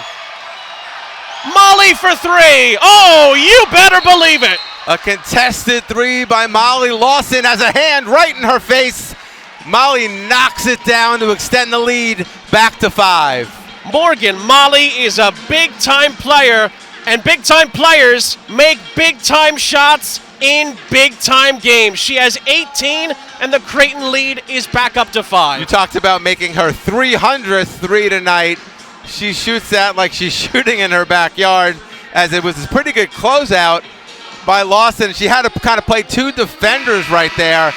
Molly for 3. Oh, you better believe it. A contested 3 by Molly. Lawson has a hand right in her face. Molly knocks it down to extend the lead back to 5. Morgan, Molly is a big-time player, and big-time players make big-time shots in big-time games. She has 18, and the Creighton lead is back up to 5. You talked about making her 300th 3 tonight. She shoots that like she's shooting in her backyard, as it was a pretty good closeout by Lawson. She had to kind of play 2 defenders right there.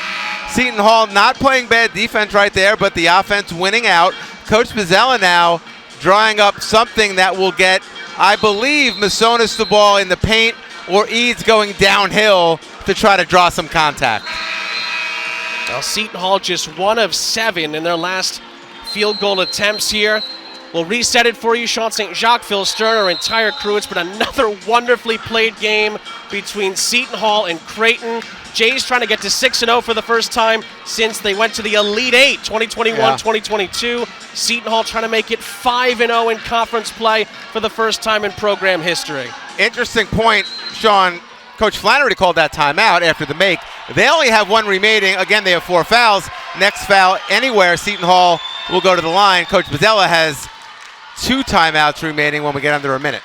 Seton Hall not playing bad defense right there, but the offense winning out. Coach Bozzella now drawing up something that will get, I believe, Masonis the ball in the paint, or Eads going downhill to try to draw some contact. Well, Seton Hall just 1 of 7 in their last field goal attempts here. We'll reset it for you. Sean St. Jacques, Phil Stern, our entire crew. It's been another wonderfully played game between Seton Hall and Creighton. Jays trying to get to 6-0 for the first time since they went to the Elite 8, 2021-2022. Seton Hall trying to make it 5-0 in conference play for the first time in program history. Interesting point, Sean. Coach Flannery called that timeout after the make. They only have 1 remaining. Again, they have 4 fouls. Next foul anywhere, Seton Hall will go to the line. Coach Bozzella has 2 timeouts remaining when we get under a minute.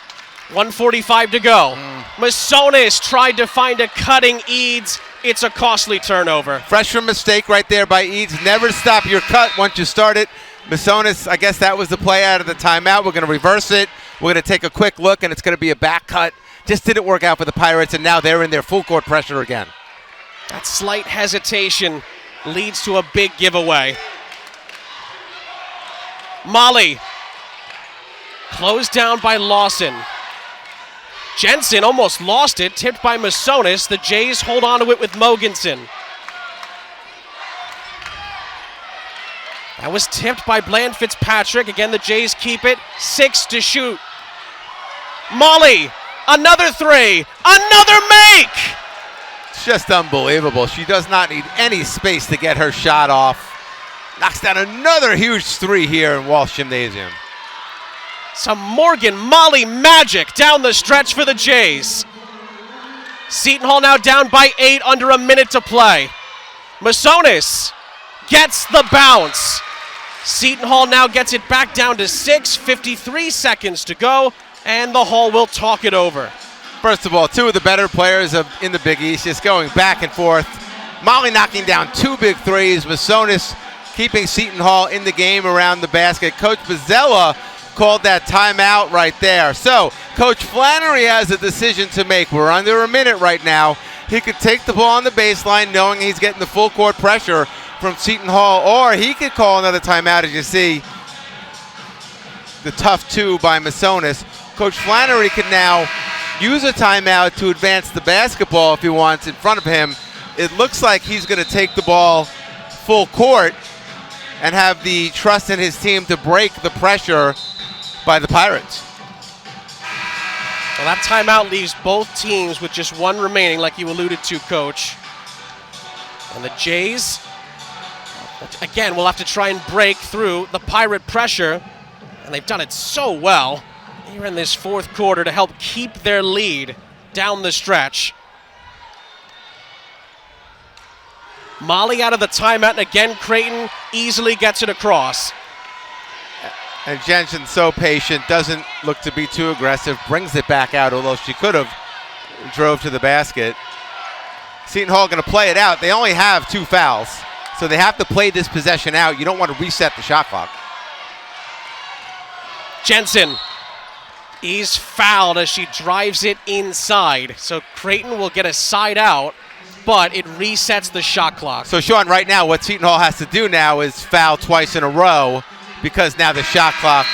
1:45 to go. Masonis tried to find a cutting Eads. It's a costly turnover. Freshman mistake right there by Eads. Never stop your cut once you start it. Masonis, I guess that was the play out of the timeout. We're going to reverse it. We're going to take a quick look, and it's going to be a back cut. Just didn't work out for the Pirates, and now they're in their full court pressure again. That slight hesitation leads to a big giveaway. Molly, closed down by Lawson. Jensen almost lost it, tipped by Masonis. The Jays hold on to it with Mogensen. That was tipped by Bland Fitzpatrick. Again, the Jays keep it. 6 to shoot. Molly, another three, another make! It's just unbelievable. She does not need any space to get her shot off. Knocks down another huge three here in Walsh Gymnasium. Some Morgan Molly magic down the stretch for the Jays. Seton Hall now down by 8, under a minute to play. Masonis gets the bounce. Seton Hall now gets it back down to 6, 53 seconds to go, and the Hall will talk it over. First of all, two of the better players in the Big East just going back and forth. Molly knocking down 2 big threes. Masonis keeping Seton Hall in the game around the basket. Coach Bozzella called that timeout right there. So Coach Flannery has a decision to make. We're under a minute right now. He could take the ball on the baseline knowing he's getting the full court pressure from Seton Hall, or he could call another timeout, as you see the tough 2 by Masonis. Coach Flannery can now use a timeout to advance the basketball if he wants in front of him. It looks like he's going to take the ball full court and have the trust in his team to break the pressure by the Pirates. Well, that timeout leaves both teams with just 1 remaining, like you alluded to, Coach. And the Jays, again, will have to try and break through the Pirate pressure, and they've done it so well here in this 4th quarter to help keep their lead down the stretch. Molly out of the timeout, and again, Creighton easily gets it across. And Jensen, so patient, doesn't look to be too aggressive, brings it back out, although she could have drove to the basket. Seton Hall going to play it out. They only have 2 fouls, so they have to play this possession out. You don't want to reset the shot clock. Jensen is fouled as she drives it inside. So Creighton will get a side out, but it resets the shot clock. So Sean, right now, what Seton Hall has to do now is foul twice in a row, because now the shot clock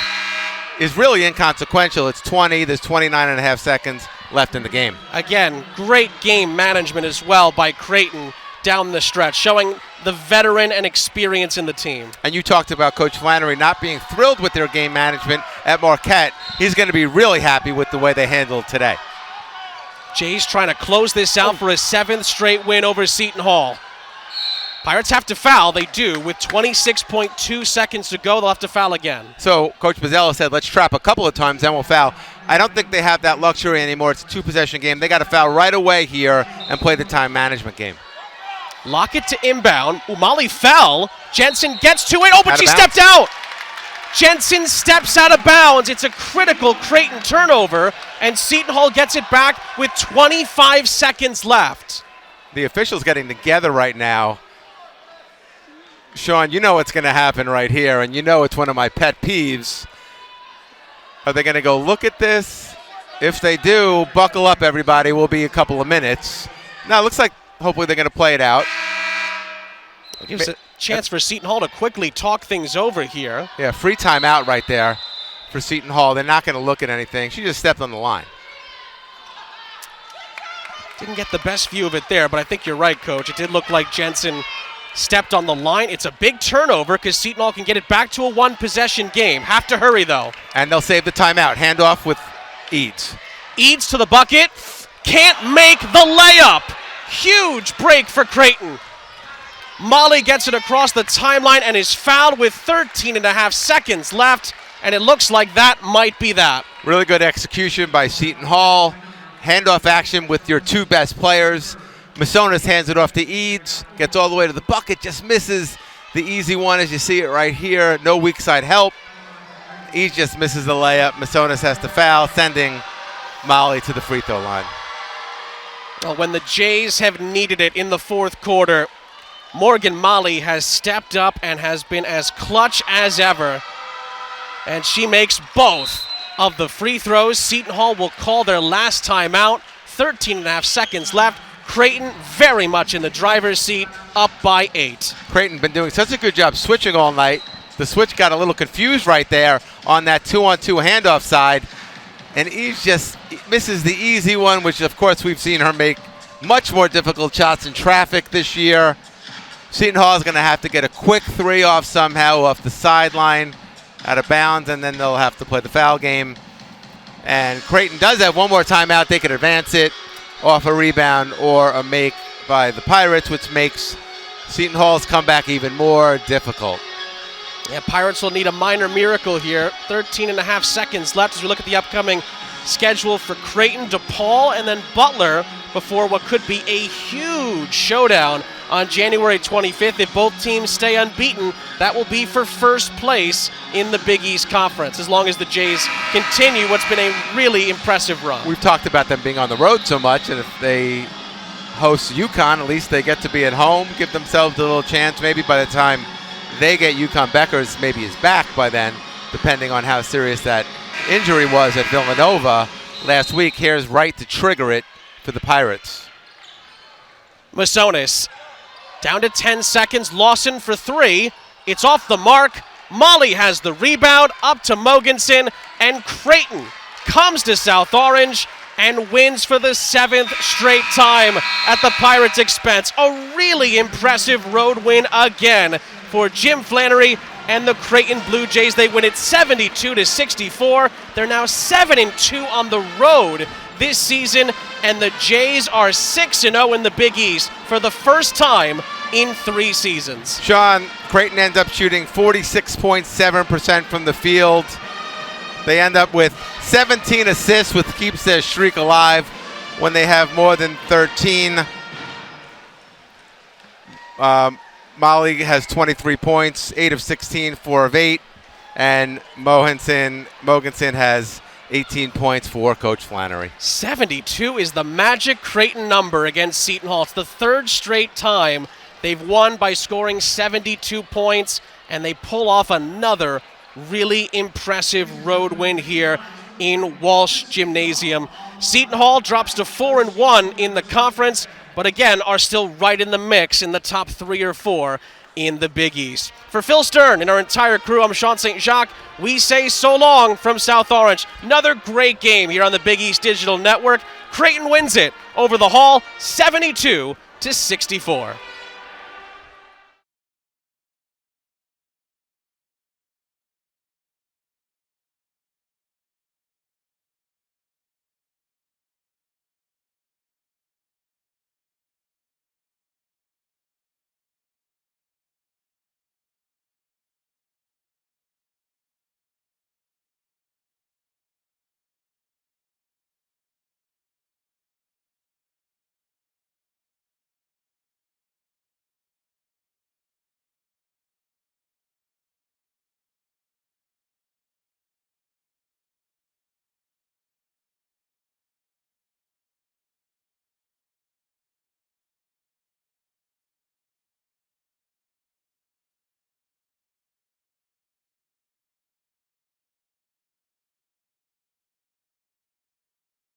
is really inconsequential. It's 20, there's 29.5 seconds left in the game. Again, great game management as well by Creighton down the stretch, showing the veteran and experience in the team. And you talked about Coach Flannery not being thrilled with their game management at Marquette. He's going to be really happy with the way they handled today. Jays trying to close this out for a 7th straight win over Seton Hall. Pirates have to foul. They do. With 26.2 seconds to go, they'll have to foul again. So Coach Bozzella said, let's trap a couple of times, then we'll foul. I don't think they have that luxury anymore. It's a 2-possession game. They got to foul right away here and play the time management game. Lockett to inbound. Molly fell. Jensen gets to it. Oh, but she stepped out. Jensen steps out of bounds. It's a critical Creighton turnover, and Seton Hall gets it back with 25 seconds left. The officials getting together right now. Sean, you know what's going to happen right here, and you know it's one of my pet peeves. Are they going to go look at this? If they do, buckle up, everybody. We'll be a couple of minutes. Now, it looks like hopefully they're going to play it out. It gives a chance for Seton Hall to quickly talk things over here. Yeah, free timeout right there for Seton Hall. They're not going to look at anything. She just stepped on the line. Didn't get the best view of it there, but I think you're right, Coach. It did look like Jensen stepped on the line. It's a big turnover because Seton Hall can get it back to a 1-possession game. Have to hurry, though. And they'll save the timeout. Handoff with Eads. Eads to the bucket. Can't make the layup. Huge break for Creighton. Molly gets it across the timeline and is fouled with 13.5 seconds left, and it looks like that might be that. Really good execution by Seton Hall. Handoff action with your 2 best players. Masonis hands it off to Eads, gets all the way to the bucket, just misses the easy one as you see it right here. No weak side help. Eads just misses the layup. Masonis has to foul, sending Molly to the free throw line. Well, when the Jays have needed it in the 4th quarter, Morgan Molly has stepped up and has been as clutch as ever. And she makes both of the free throws. Seton Hall will call their last timeout. 13.5 seconds left. Creighton very much in the driver's seat, up by 8. Creighton been doing such a good job switching all night. The switch got a little confused right there on that 2-on-2 handoff side. And Eve just misses the easy one, which of course we've seen her make much more difficult shots in traffic this year. Seton Hall is going to have to get a quick 3 off somehow off the sideline out of bounds, and then they'll have to play the foul game. And Creighton does have one more timeout. They could advance it off a rebound or a make by the Pirates, which makes Seton Hall's comeback even more difficult. Yeah, Pirates will need a minor miracle here. 13.5 seconds left as we look at the upcoming schedule for Creighton, DePaul, and then Butler before what could be a huge showdown on January 25th. If both teams stay unbeaten, that will be for first place in the Big East Conference, as long as the Jays continue what's been a really impressive run. We've talked about them being on the road so much, and if they host UConn, at least they get to be at home, give themselves a little chance. Maybe by the time they get UConn, Beckers maybe is back by then, depending on how serious that injury was at Villanova last week. Here's Wright to trigger it for the Pirates. Masonis down to 10 seconds. Lawson for 3. It's off the mark. Molly has the rebound up to Mogensen, and Creighton comes to South Orange and wins for the 7th straight time at the Pirates' expense. A really impressive road win again for Jim Flannery and the Creighton Blue Jays. They win it 72-64. They're now 7-2 on the road this season, and the Jays are 6-0 in the Big East for the first time in 3 seasons. Sean, Creighton ends up shooting 46.7% from the field. They end up with 17 assists, which keeps their streak alive when they have more than 13. Molly has 23 points, 8 of 16, 4 of 8. And Mogensen has 18 points for Coach Flannery. 72 is the magic Creighton number against Seton Hall. It's the 3rd straight time they've won by scoring 72 points, and they pull off another really impressive road win here in Walsh Gymnasium. Seton Hall drops to 4-1 in the conference, but again are still right in the mix in the top 3 or 4 in the Big East. For Phil Stern and our entire crew, I'm Sean St. Jacques. We say so long from South Orange. Another great game here on the Big East Digital Network. Creighton wins it over the Hall, 72-64.